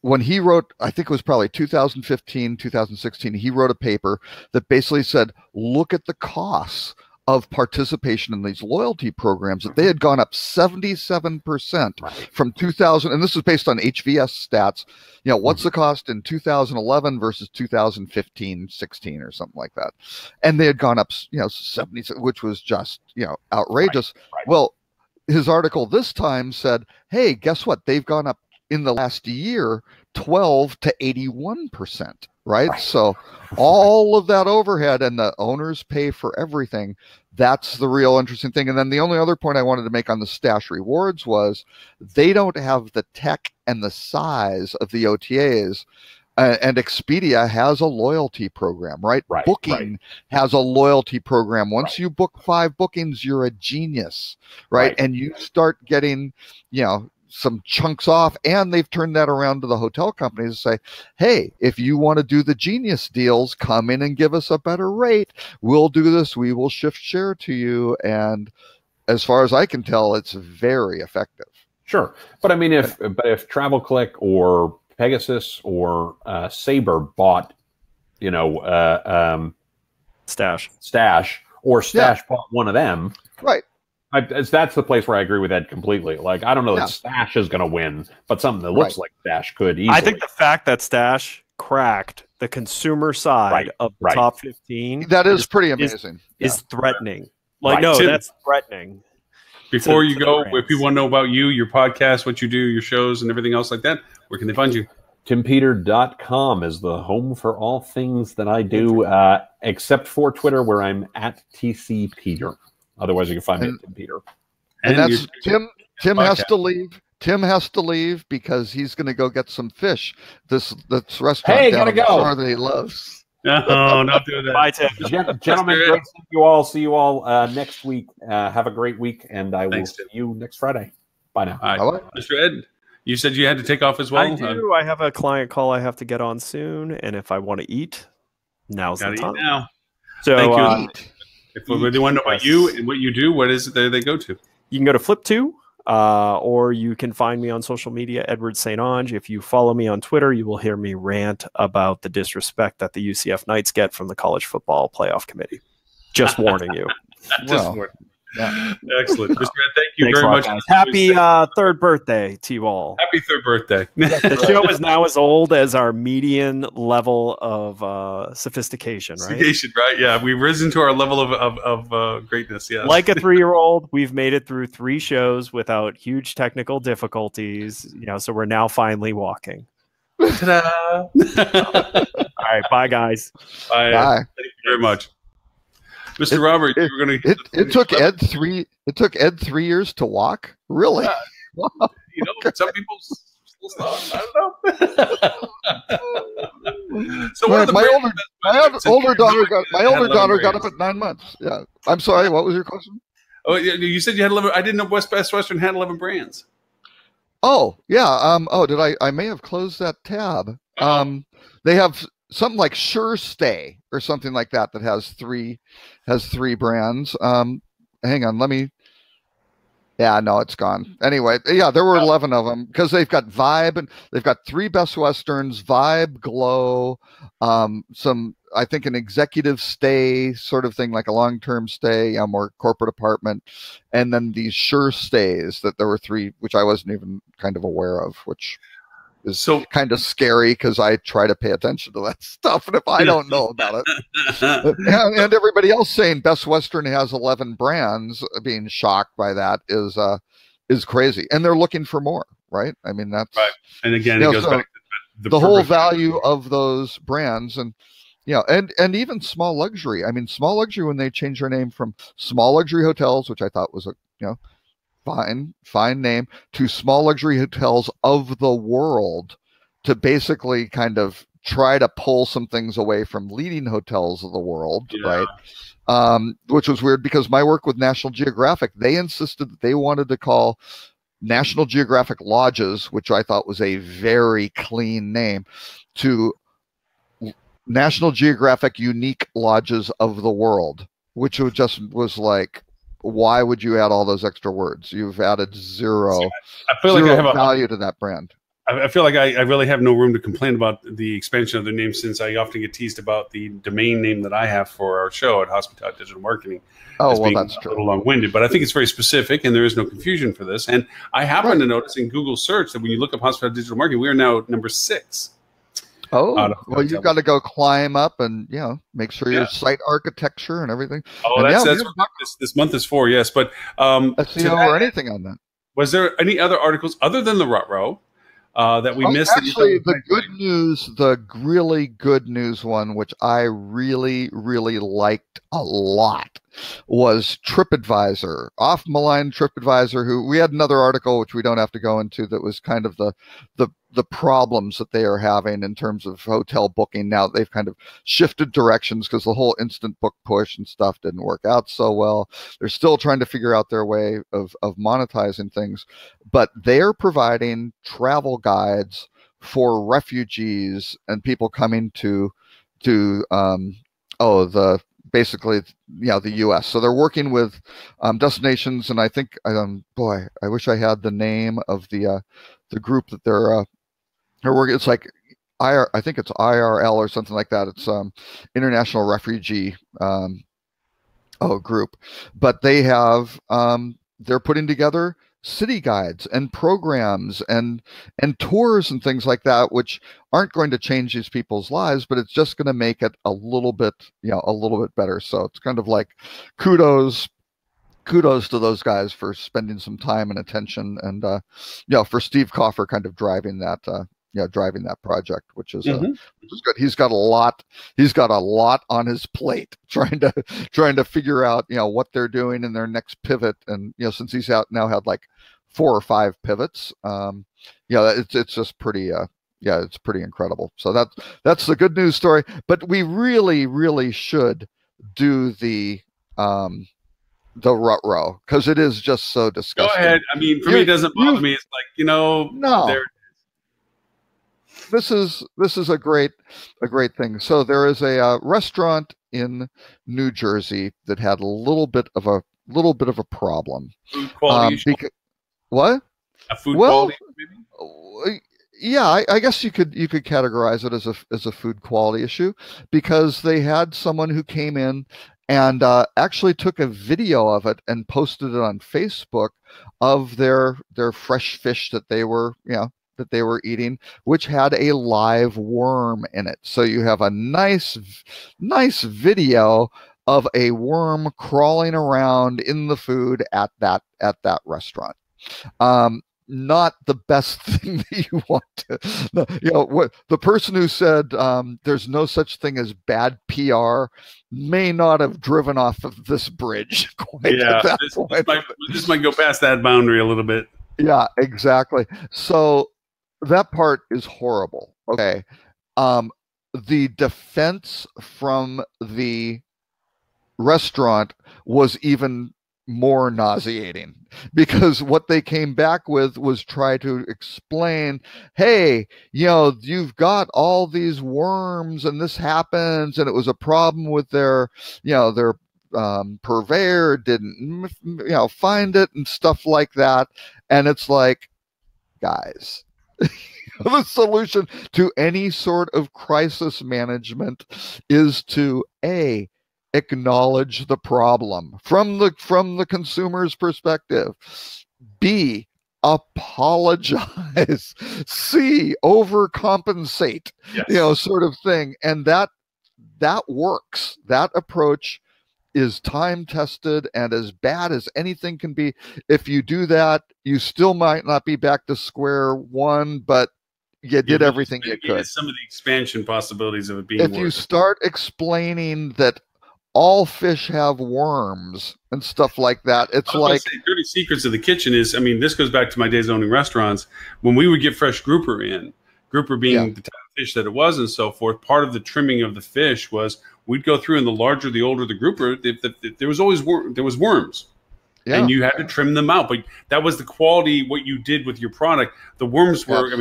When he wrote, I think it was probably 2015, 2016, he wrote a paper that basically said, look at the costs of participation in these loyalty programs, that they had gone up 77% from 2000. And this is based on HVS stats. What's the cost in 2011 versus 2015, 16 or something like that. And they had gone up, 70, which was just, outrageous. Right. Well, his article this time said, hey, guess what? They've gone up in the last year, 12 to 81%, right? So all of that overhead, and the owners pay for everything. That's the real interesting thing. And then the only other point I wanted to make on the Stash Rewards was they don't have the tech and the size of the OTAs. And Expedia has a loyalty program, right? Booking has a loyalty program. Once you book 5 bookings, you're a genius, right? And you start getting, some chunks off, and they've turned that around to the hotel companies to say, hey, if you want to do the genius deals, come in and give us a better rate. We'll do this. We will shift share to you. And as far as I can tell, it's very effective. Sure. But I mean, if TravelClick or Pegasus or Sabre bought, Stash bought one of them. Right. That's the place where I agree with Ed completely. Like, I don't know that Stash is going to win, but something that looks like Stash could easily. I think the fact that Stash cracked the consumer side of the top 15, that is pretty amazing. Is threatening. Tim, that's threatening. Before you go, if people want to know about you, your podcast, what you do, your shows, and everything else like that, where can they find you? TimPeter.com is the home for all things that I do, except for Twitter, where I'm at TCPeter. Otherwise, you can find me at Tim Peter. And that's Tim. Tim has to leave. Tim has to leave because he's going to go get some fish. This restaurant gotta go. that he loves. No, don't do that. Bye, Tim. Gentlemen, great seeing you all. See you all next week. Have a great week, and I will see you next Friday. Bye now. All right. Mr. Ed, you said you had to take off as well? I do. I have a client call I have to get on soon, and if I want to eat, now's the time. Now. So, thank you. If we really want to know about you and what you do, what is it that they go to? You can go to Flip2, or you can find me on social media, Edward St. Onge. If you follow me on Twitter, you will hear me rant about the disrespect that the UCF Knights get from the College Football Playoff Committee. Just warning you. Yeah. Excellent. Mr. Ed, thank you Thanks very much. Guys. Happy third birthday to you all. Happy third birthday. The show is now as old as our median level of sophistication, right? Sophistication, right? Yeah, we've risen to our level of greatness, yes. Like a 3-year-old, we've made it through 3 shows without huge technical difficulties, so we're now finally walking. Ta-da! All right, bye, guys. Bye. Thank you very much. Mr. Robert, you were going to. It took Ed 3. It took Ed 3 years to walk. Really? Wow. Some people still stop. I don't know. So my older daughter got up at 9 months. Yeah. I'm sorry. What was your question? Oh, you said you had 11. I didn't know Best Western had 11 brands. Oh yeah. Did I may have closed that tab. They have something like Sure Stay or something like that has three brands. Hang on, let me. Yeah, no, it's gone. Anyway, yeah, there were 11 of them because they've got Vibe and they've got 3 Best Westerns, Vibe, Glow, some, I think, an executive stay sort of thing, like a long-term stay, a more corporate apartment, and then these Sure Stays that there were 3, which I wasn't even kind of aware of, which is so kind of scary because I try to pay attention to that stuff, and if I don't know about it, and everybody else saying Best Western has 11 brands, being shocked by that is crazy, and they're looking for more, right? I mean, that's right. And again, it goes back to the whole value of those brands, and and even Small Luxury. I mean, Small Luxury, when they changed their name from Small Luxury Hotels, which I thought was a fine name, to Small Luxury Hotels of the World, to basically kind of try to pull some things away from leading hotels of the world, right? Which was weird because my work with National Geographic, they insisted that they wanted to call National Geographic Lodges, which I thought was a very clean name, to National Geographic Unique Lodges of the World, which was like, why would you add all those extra words? You've added zero value to that brand. I feel like I really have no room to complain about the expansion of their name, since I often get teased about the domain name that I have for our show at Hospitality Digital Marketing. Oh, well, that's true. A little long-winded, but I think it's very specific, and there is no confusion for this. And I happen to notice in Google search that when you look up Hospitality Digital Marketing, we are now number 6. Oh, well, you've got to go climb up and make sure your site architecture and everything. Oh, and that's what this month is for. Yes, but SEO or anything on that. Was there any other articles other than the Rutrow that we missed? Actually, the really good news one, which I really, really liked a lot, was TripAdvisor, off Malign TripAdvisor, who we had another article, which we don't have to go into, that was kind of the problems that they are having in terms of hotel booking. Now they've kind of shifted directions because the whole instant book push and stuff didn't work out so well. They're still trying to figure out their way of monetizing things, but they're providing travel guides for refugees and people coming to basically the US. So they're working with destinations, and I think boy, I wish I had the name of the group that they're working. It's like I think it's IRL or something like that. It's International Refugee group, but they have they're putting together city guides and programs and tours and things like that, which aren't going to change these people's lives, but it's just going to make it a little bit better. So it's kind of like kudos to those guys for spending some time and attention, and for Steve Kaufer kind of driving that project, which is good. He's got a lot on his plate trying to figure out what they're doing in their next pivot. And since he's now had like 4 or 5 pivots, it's just pretty yeah, it's pretty incredible. So that's the good news story. But we really should do the rut row, because it is just so disgusting. Go ahead. I mean, for me, it doesn't bother me. It's like, no. This is a great thing. So there is a restaurant in New Jersey that had a little bit of a problem. Food quality. What? A food quality, maybe? Yeah, I guess you could categorize it as a food quality issue, because they had someone who came in and actually took a video of it and posted it on Facebook of their fresh fish that they were eating, which had a live worm in it. So you have a nice video of a worm crawling around in the food at that restaurant. Not the best thing that you want to, what the person who said there's no such thing as bad PR may not have driven off of this bridge quite at that point. This might go past that boundary a little bit. Yeah, exactly. So that part is horrible. Okay. The defense from the restaurant was even more nauseating, because what they came back with was try to explain, hey, you've got all these worms and this happens, and it was a problem with their purveyor didn't find it and stuff like that. And it's like, guys, the solution to any sort of crisis management is to acknowledge the problem from the consumer's perspective. B, apologize. C, overcompensate. Yes. Sort of thing. And that works. That approach is time tested and as bad as anything can be. If you do that, you still might not be back to square one, but you did everything you could. Some of the expansion possibilities of it being if you start explaining that all fish have worms and stuff like that, it's like dirty secrets of the kitchen is, this goes back to my days owning restaurants. When we would get fresh grouper in, grouper being the type of fish that it was and so forth, part of the trimming of the fish was we'd go through, and the larger, the older the grouper, there was always worms. Yeah. And you had to trim them out. But that was the quality, what you did with your product. The worms were,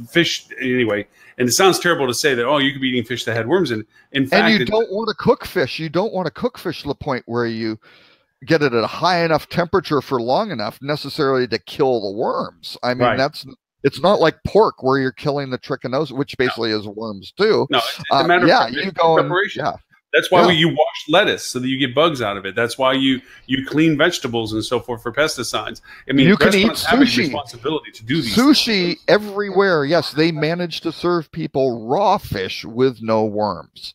fish anyway. And it sounds terrible to say that, you could be eating fish that had worms in. In fact, and you don't want to cook fish. You don't want to cook fish to the point where you get it at a high enough temperature for long enough necessarily to kill the worms. It's not like pork where you're killing the trichinosis, which basically is worms too. No, it's a matter of preparation. Yeah. That's why you wash lettuce so that you get bugs out of it. That's why you clean vegetables and so forth for pesticides. You can eat sushi. Have a responsibility to do these sushi things. Everywhere. Yes, they manage to serve people raw fish with no worms,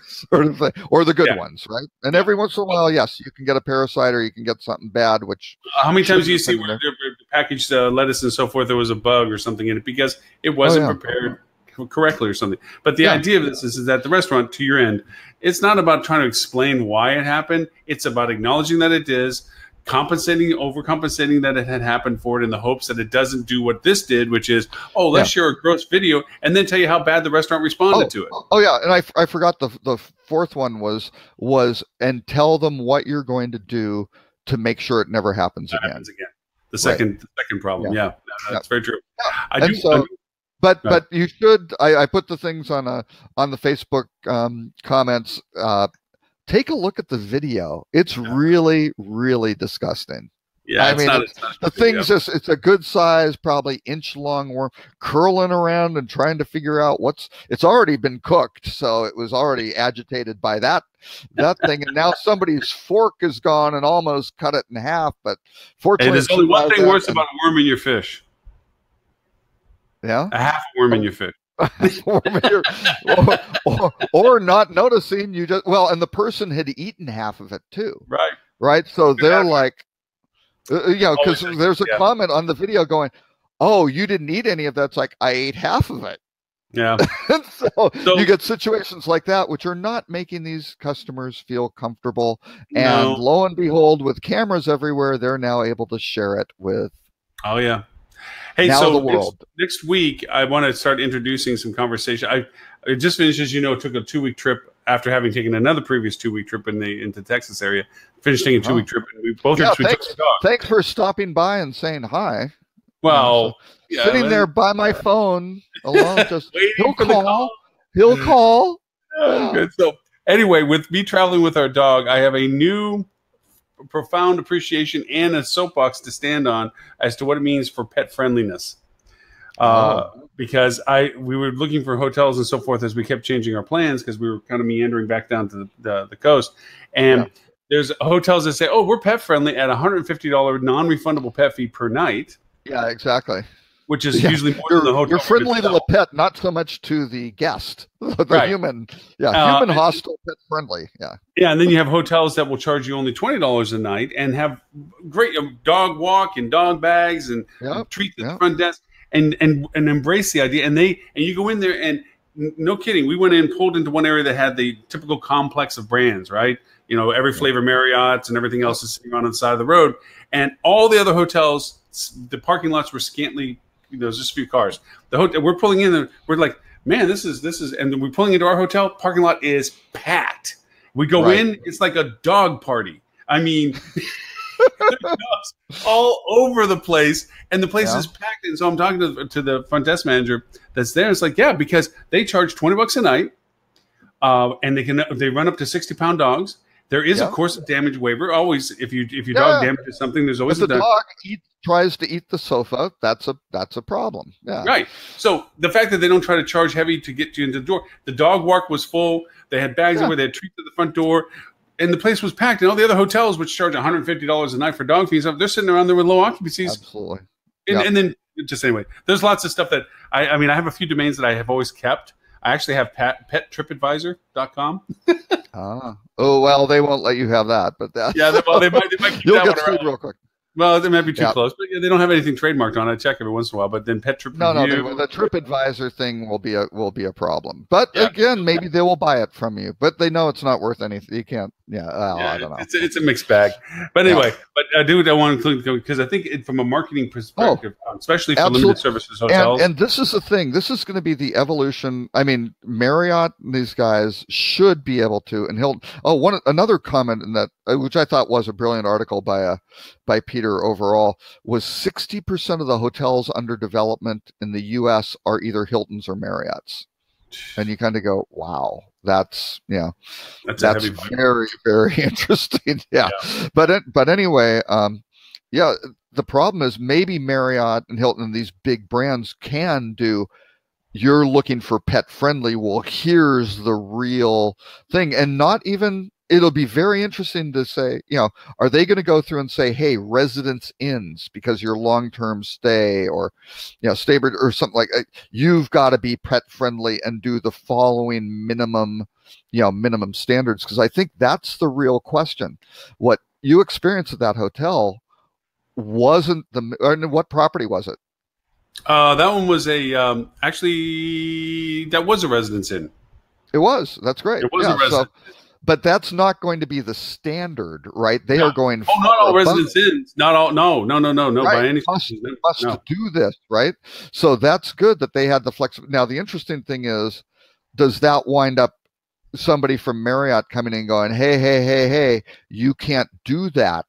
sort of thing, or the good ones, right? And every once in a while, yes, you can get a parasite or you can get something bad. Which how many times do you see where the packaged lettuce and so forth, there was a bug or something in it because it wasn't prepared correctly or something. But the idea of this is that the restaurant, to your end, it's not about trying to explain why it happened. It's about acknowledging that it is, overcompensating that it had happened for it in the hopes that it doesn't do what this did, which is, let's share a gross video and then tell you how bad the restaurant responded to it. Oh yeah, and I forgot the fourth one was and tell them what you're going to do to make sure it never happens again. The second problem. Yeah, that's very true. But you should. I put the things on the Facebook comments. Take a look at the video. It's really, really disgusting. Yeah, it's a good size, probably inch long worm curling around and trying to figure out it's already been cooked, so it was already agitated by that thing, and now somebody's fork is gone and almost cut it in half. But fortunately, there's only one thing worse about a worm in your fish. Yeah, a half a worm in your fish. or not noticing and the person had eaten half of it too. Right. So they're like, because there's a comment on the video going, "Oh, you didn't eat any of that." It's like, I ate half of it. Yeah. so you get situations like that, which are not making these customers feel comfortable. And lo and behold, with cameras everywhere, they're now able to share it with. Oh yeah. Hey, now so the world. next week, I want to start introducing some conversation. I just finished, as you know, took a 2-week trip after having taken another previous 2-week trip into Texas area. Finished taking a 2-week trip, and we both took the dog. Thanks for stopping by and saying hi. Well, sitting there by my phone alone, just he'll call. He'll call. Good. So anyway, with me traveling with our dog, I have a new profound appreciation and a soapbox to stand on as to what it means for pet friendliness. Because we were looking for hotels and so forth as we kept changing our plans because we were kind of meandering back down to the coast. And there's hotels that say, oh, we're pet friendly at $150 non-refundable pet fee per night. Yeah, exactly. Which is usually more than the hotel. You're friendly to the pet, not so much to the guest, the human. Yeah, human hostile, pet friendly. Yeah. Yeah, and then you have hotels that will charge you only $20 a night and have great dog walk and dog bags and treats at the front desk and embrace the idea. And you go in there and no kidding, we went in, pulled into one area that had the typical complex of brands, right? You know, every flavor Marriott's and everything else is sitting on the side of the road, and all the other hotels, the parking lots were scantily. There's just a few cars. The hotel we're pulling in, we're like, man, this is, and we're pulling into our hotel. Parking lot is packed. We go in, it's like a dog party. I mean, dogs all over the place, and the place is packed. And so I'm talking to the front desk manager that's there. It's like, because they charge $20 a night, and they run up to 60-pound dogs. There is, of course, a damage waiver. Always, if your dog damages something, there's always if the dog tries to eat the sofa. That's a problem. Yeah. Right. So the fact that they don't try to charge heavy to get you into the door. The dog walk was full. They had bags everywhere. They had treats at the front door, and the place was packed. And all the other hotels, which charge $150 a night for dog fees, they're sitting around there with low occupancies. Absolutely. And then just anyway, there's lots of stuff that I mean, I have a few domains that I have always kept. I actually have pettripadvisor.com. Oh, well, they won't let you have that, but that. Yeah, they might keep You'll that get one sued around. real quick. Well, they might be too close, but they don't have anything trademarked on it. I check every once in a while, but then Pet Trip Review. The TripAdvisor thing will be a problem. But again, maybe they will buy it from you, but they know it's not worth anything. You can't. I don't know. It's a mixed bag. But anyway, but I want to include because I think from a marketing perspective, especially for limited services hotels, and this is the thing. This is going to be the evolution. I mean, Marriott and these guys should be able to. And another comment in that, which I thought was a brilliant article by Peter overall, was 60% of the hotels under development in the U.S. are either Hiltons or Marriotts. And you kind of go, wow, that's very, very interesting. But anyway, the problem is maybe Marriott and Hilton and these big brands can do. You're looking for pet friendly. Well, here's the real thing, and not even. It'll be very interesting to say, are they going to go through and say, hey, Residence Inns, because your long-term stay or, Staybridge or something like that, you've got to be pet friendly and do the following minimum standards. Because I think that's the real question. What you experienced at that hotel wasn't what property was it? That one was actually, that was a Residence Inn. It was. That's great. It was a Residence Inn. But that's not going to be the standard, right? They are going. Oh, not all Residence Inns. Not all. No. Right. By any must do this, right? So that's good that they had the flexibility. Now, the interesting thing is, does that wind up somebody from Marriott coming in and going, hey, you can't do that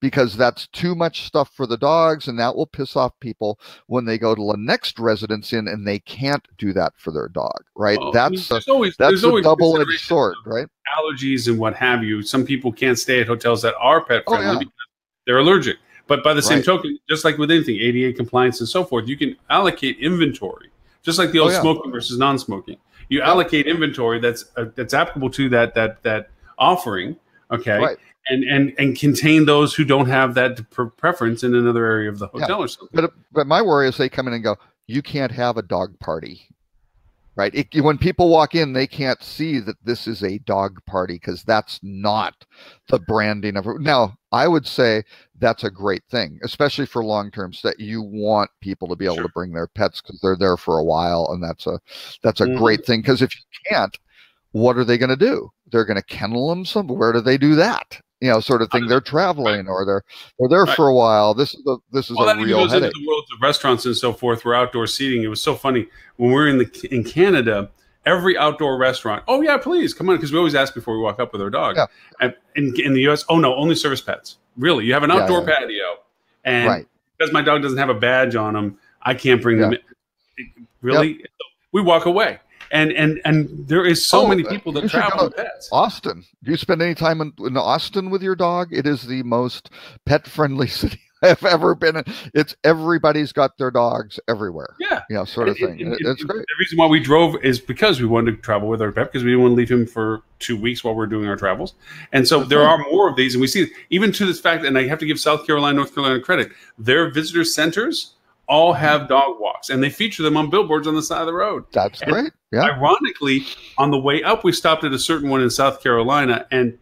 because that's too much stuff for the dogs, and that will piss off people when they go to the next Residence Inn and they can't do that for their dog, right? That's a double-edged sword, right? Allergies and what have you. Some people can't stay at hotels that are pet friendly because they're allergic. But by the same token, just like with anything, ADA compliance and so forth, you can allocate inventory, just like the old smoking versus non-smoking. You allocate inventory that's applicable to that offering, okay? Right. And contain those who don't have that preference in another area of the hotel or something. But my worry is they come in and go, you can't have a dog party, right? When people walk in, they can't see that this is a dog party because that's not the branding of it. Now, I would say that's a great thing, especially for long-term stay. You want people to be able to bring their pets because they're there for a while, and that's a great thing. Because if you can't, what are they going to do? They're going to kennel them somewhere. Where do they do that? sort of thing. They're traveling or they're there for a while. This is a real headache. Into the worlds of restaurants and so forth where outdoor seating. It was so funny when we were in Canada. Every outdoor restaurant, oh yeah, please come on, because we always ask before we walk up with our dog. Yeah. And in the U.S., oh no, only service pets. Really, you have an outdoor patio, and because my dog doesn't have a badge on him, I can't bring them in. Really, we walk away. And there is so many people that travel with pets. Austin, do you spend any time in Austin with your dog? It is the most pet-friendly city I've ever been in. It's everybody's got their dogs everywhere. Yeah, sort of thing. It's great. The reason why we drove is because we wanted to travel with our pet, because we didn't want to leave him for 2 weeks while we're doing our travels. And so there are more of these, and we see even to this fact. And I have to give South Carolina, North Carolina credit. Their visitor centers all have dog walks, and they feature them on billboards on the side of the road. That's great. Yeah. Ironically, on the way up, we stopped at a certain one in South Carolina, and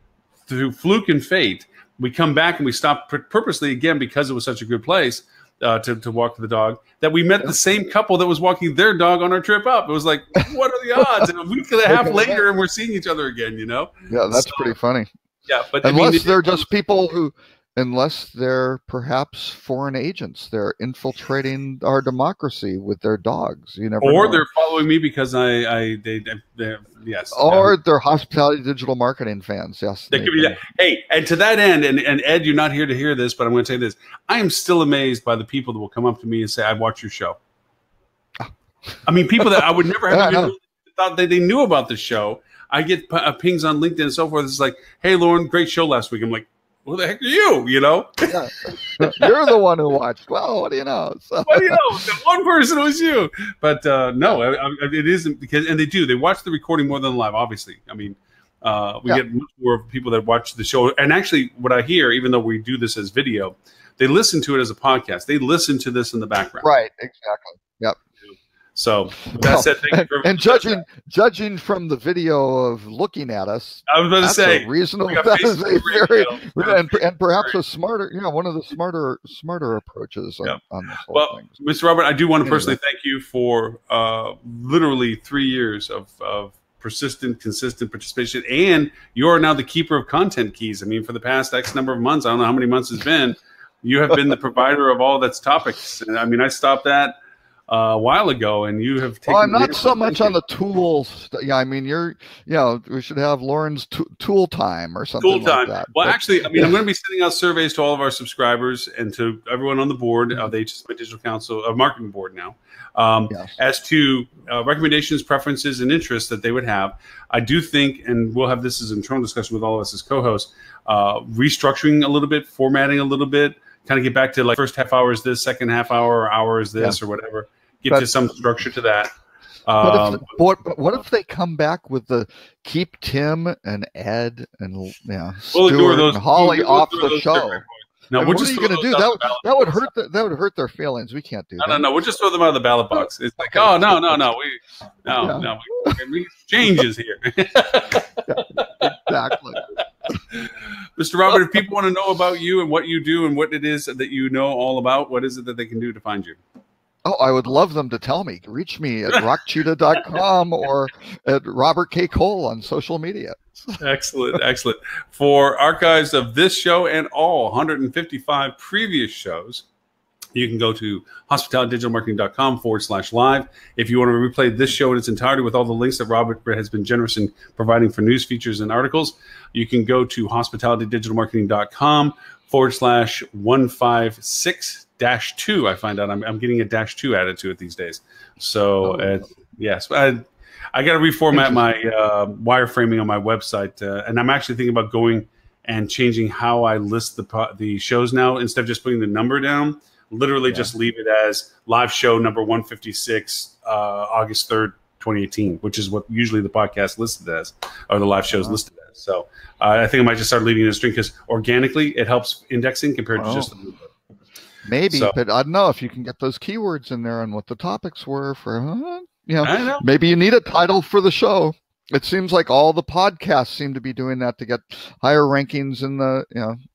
through fluke and fate, we come back and we stop purposely again because it was such a good place to walk the dog, that we met the same couple that was walking their dog on our trip up. It was like, what are the odds? And a week and a half later, and we're seeing each other again. Yeah, that's pretty funny. Yeah, but unless they're just people who. Unless they're perhaps foreign agents, they're infiltrating our democracy with their dogs. You never know. They're following me because yes. Or they're hospitality digital marketing fans. Yes, they could be that. Hey, and to that end, and Ed, you're not here to hear this, but I'm going to say this: I am still amazed by the people that will come up to me and say, "I've watched your show." I mean, people that I would never have even thought that they knew about the show. I get pings on LinkedIn and so forth. It's like, "Hey, Lauren, great show last week." I'm like, who the heck are you? Yeah. You're the one who watched. Well, what do you know? So. What do you know? The one person was you. But no, it isn't, because, and they watch the recording more than live, obviously. I mean, we get much more people that watch the show. And actually, what I hear, even though we do this as video, they listen to it as a podcast. They listen to this in the background. Right, exactly. Yep. So that said, thank you and judging from the video of looking at us, I was about to say reasonable. That is a very and perhaps a smarter, one of the smarter approaches on this whole thing. Mr. Robert, I do want to personally thank you for literally 3 years of persistent, consistent participation, and you are now the keeper of content keys. I mean, for the past X number of months, I don't know how many months it's been, you have been the provider of all that's topics. And I mean, I stopped that a while ago, and you have taken. Well, I'm not so much on the tools. Yeah, I mean, we should have Lauren's tool time or something like that. Well, actually, I mean, I'm going to be sending out surveys to all of our subscribers and to everyone on the board, the HSMI Digital Council Marketing Board now, as to recommendations, preferences, and interests that they would have. I do think, and we'll have this as an internal discussion with all of us as co-hosts, restructuring a little bit, formatting a little bit, kind of get back to like first half hour is this, second half hour or hour is this, or whatever. Get to some structure to that. But what if they come back with the keep Tim and Ed and Stuart and Holly off the show? No, what are you going to do? That would hurt. That would hurt their feelings. We can't do that. No. We'll just throw them out of the ballot box. It's like, oh no. We changes here. Exactly. Mr. Robert, if people want to know about you and what you do and what it is that you know all about, what is it that they can do to find you? Oh, I would love them to tell me. Reach me at rockcheetah.com or at Robert K. Cole on social media. Excellent. For archives of this show and all 155 previous shows, you can go to hospitalitydigitalmarketing.com/live. If you want to replay this show in its entirety with all the links that Robert has been generous in providing for news, features, and articles, you can go to hospitalitydigitalmarketing.com/156-2. I find out I'm getting a -2 added to it these days. So yes, I got to reformat my wireframing on my website, and I'm actually thinking about going and changing how I list the shows now. Instead of just putting the number down, literally just leave it as live show number 156, August 3rd, 2018, which is what usually the podcast listed as, or the live shows listed as. So I think I might just start leaving it a string because organically it helps indexing compared to just the movie. Maybe, but I don't know if you can get those keywords in there and what the topics were for, maybe you need a title for the show. It seems like all the podcasts seem to be doing that to get higher rankings in the,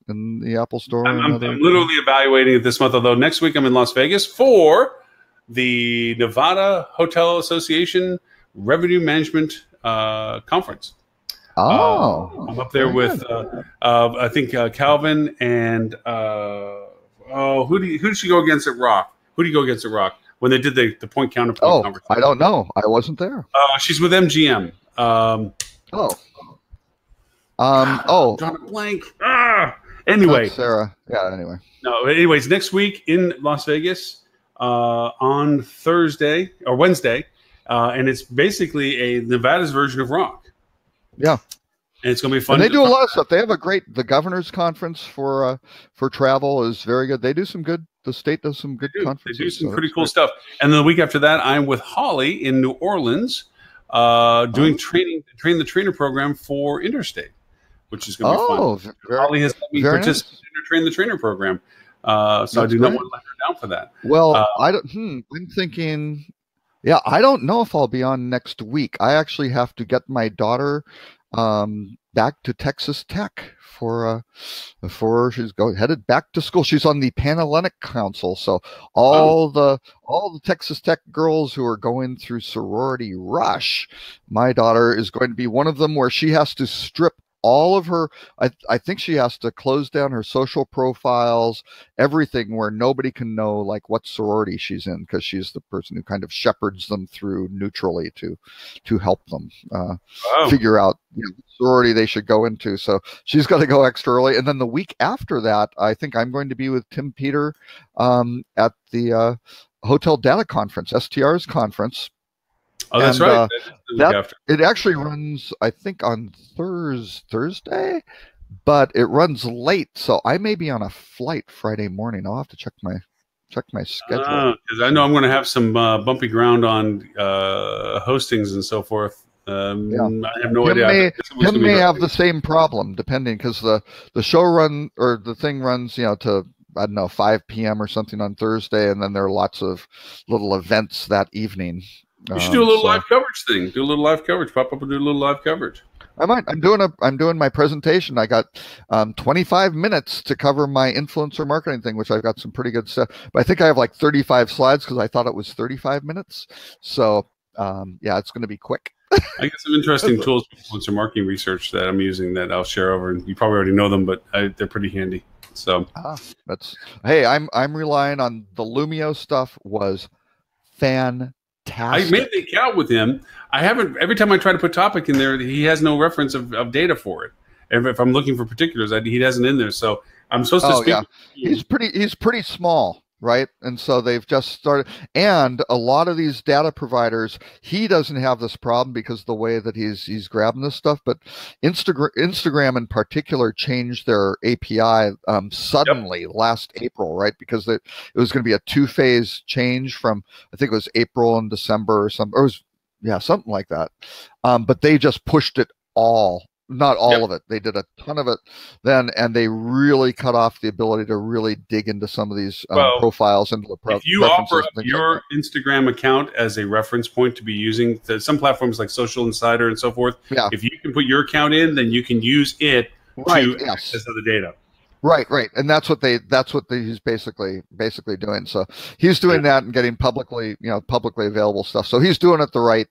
in the Apple Store. I'm literally evaluating it this month, although next week I'm in Las Vegas for the Nevada Hotel Association Revenue Management Conference. Oh, I'm up there with I think Calvin and who did she go against at Rock? Who do you go against at Rock when they did the point counterpoint conversation? I don't know. I wasn't there. She's with MGM. Drawing a blank. Anyway, Sarah. Yeah. Anyway. No. Anyways, next week in Las Vegas on Thursday or Wednesday, and it's basically a Nevada's version of Rock. Yeah. And it's going to be fun. And they do a lot of stuff. They have the governor's conference for travel is very good. They do some good. The state does some good conferences. They do some pretty cool stuff. And then the week after that, I'm with Holly in New Orleans, doing train the trainer program for Interstate, which is going to be fun. Holly has let me participate in her Train the Trainer program, so I do not want to let her down for that. Well, I don't. I'm thinking. Yeah, I don't know if I'll be on next week. I actually have to get my daughter back to Texas Tech for she's headed back to school. She's on the Pan-Hellenic Council, so all the Texas Tech girls who are going through sorority rush, my daughter is going to be one of them, where she has to strip all of her, I think she has to close down her social profiles, everything, where nobody can know like what sorority she's in, because she's the person who kind of shepherds them through neutrally to help them figure out what sorority they should go into. So she's got to go extra early. And then the week after that, I think I'm going to be with Tim Peter at the Hotel Data Conference, STR's conference. Oh, that's right. It actually runs, I think, on Thursday, but it runs late, so I may be on a flight Friday morning. I'll have to check my schedule, because I know I'm going to have some bumpy ground on hostings and so forth. I have no idea. Tim may have the same problem, depending, because the show run or the thing runs, to I don't know 5 p.m. or something on Thursday, and then there are lots of little events that evening. You should do a little live coverage thing. Do a little live coverage. Pop up and do a little live coverage. I might. I'm doing my presentation. I got 25 minutes to cover my influencer marketing thing, which I've got some pretty good stuff. But I think I have like 35 slides because I thought it was 35 minutes. So it's going to be quick. I got some interesting tools for influencer marketing research that I'm using that I'll share over, and you probably already know them, but they're pretty handy. So I'm relying on the Lumio stuff. Was fantastic. I made the account with him. I haven't. Every time I try to put topic in there, he has no reference of data for it. And if I'm looking for particulars, he hasn't in there. So I'm supposed to speak. Yeah. He's pretty small, right? And so they've just started. And a lot of these data providers, he doesn't have this problem because of the way that he's grabbing this stuff. But Instagram in particular changed their API suddenly last April, right? Because it was going to be a 2-phase change from, I think it was April and December or something. Or it was, something like that. But they just pushed it all. Not all of it. They did a ton of it then, and they really cut off the ability to really dig into some of these profiles into the if you offer up your Instagram account as a reference point to be using some platforms like Social Insider and so forth, if you can put your account in, then you can use it to access the data. Right, and that's what he's basically doing. So he's doing that and getting publicly available stuff. So he's doing it the right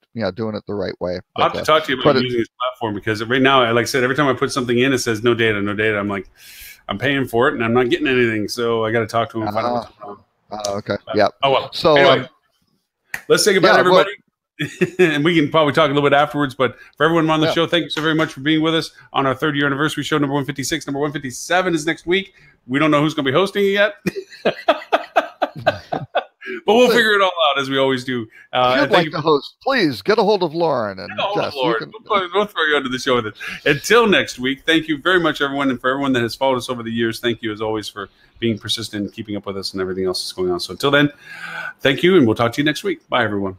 way. I'll have to talk to you about using this platform, because right now, like I said, every time I put something in, it says no data. I'm like, I'm paying for it and I'm not getting anything. So I got to talk to him. And find out what's going on. Okay. Yeah. Oh well. So anyway, let's say goodbye to everybody. And we can probably talk a little bit afterwards, but for everyone on the show, thank you so very much for being with us on our 3rd year anniversary show, number 156. Number 157 is next week. We don't know who's going to be hosting it yet, but we'll figure it all out as we always do. If you'd like to host, please get a hold of Lauren and Jess. We'll throw you under the show with it. Until next week, thank you very much, everyone, and for everyone that has followed us over the years, thank you as always for being persistent and keeping up with us and everything else that's going on. So until then, thank you, and we'll talk to you next week. Bye, everyone.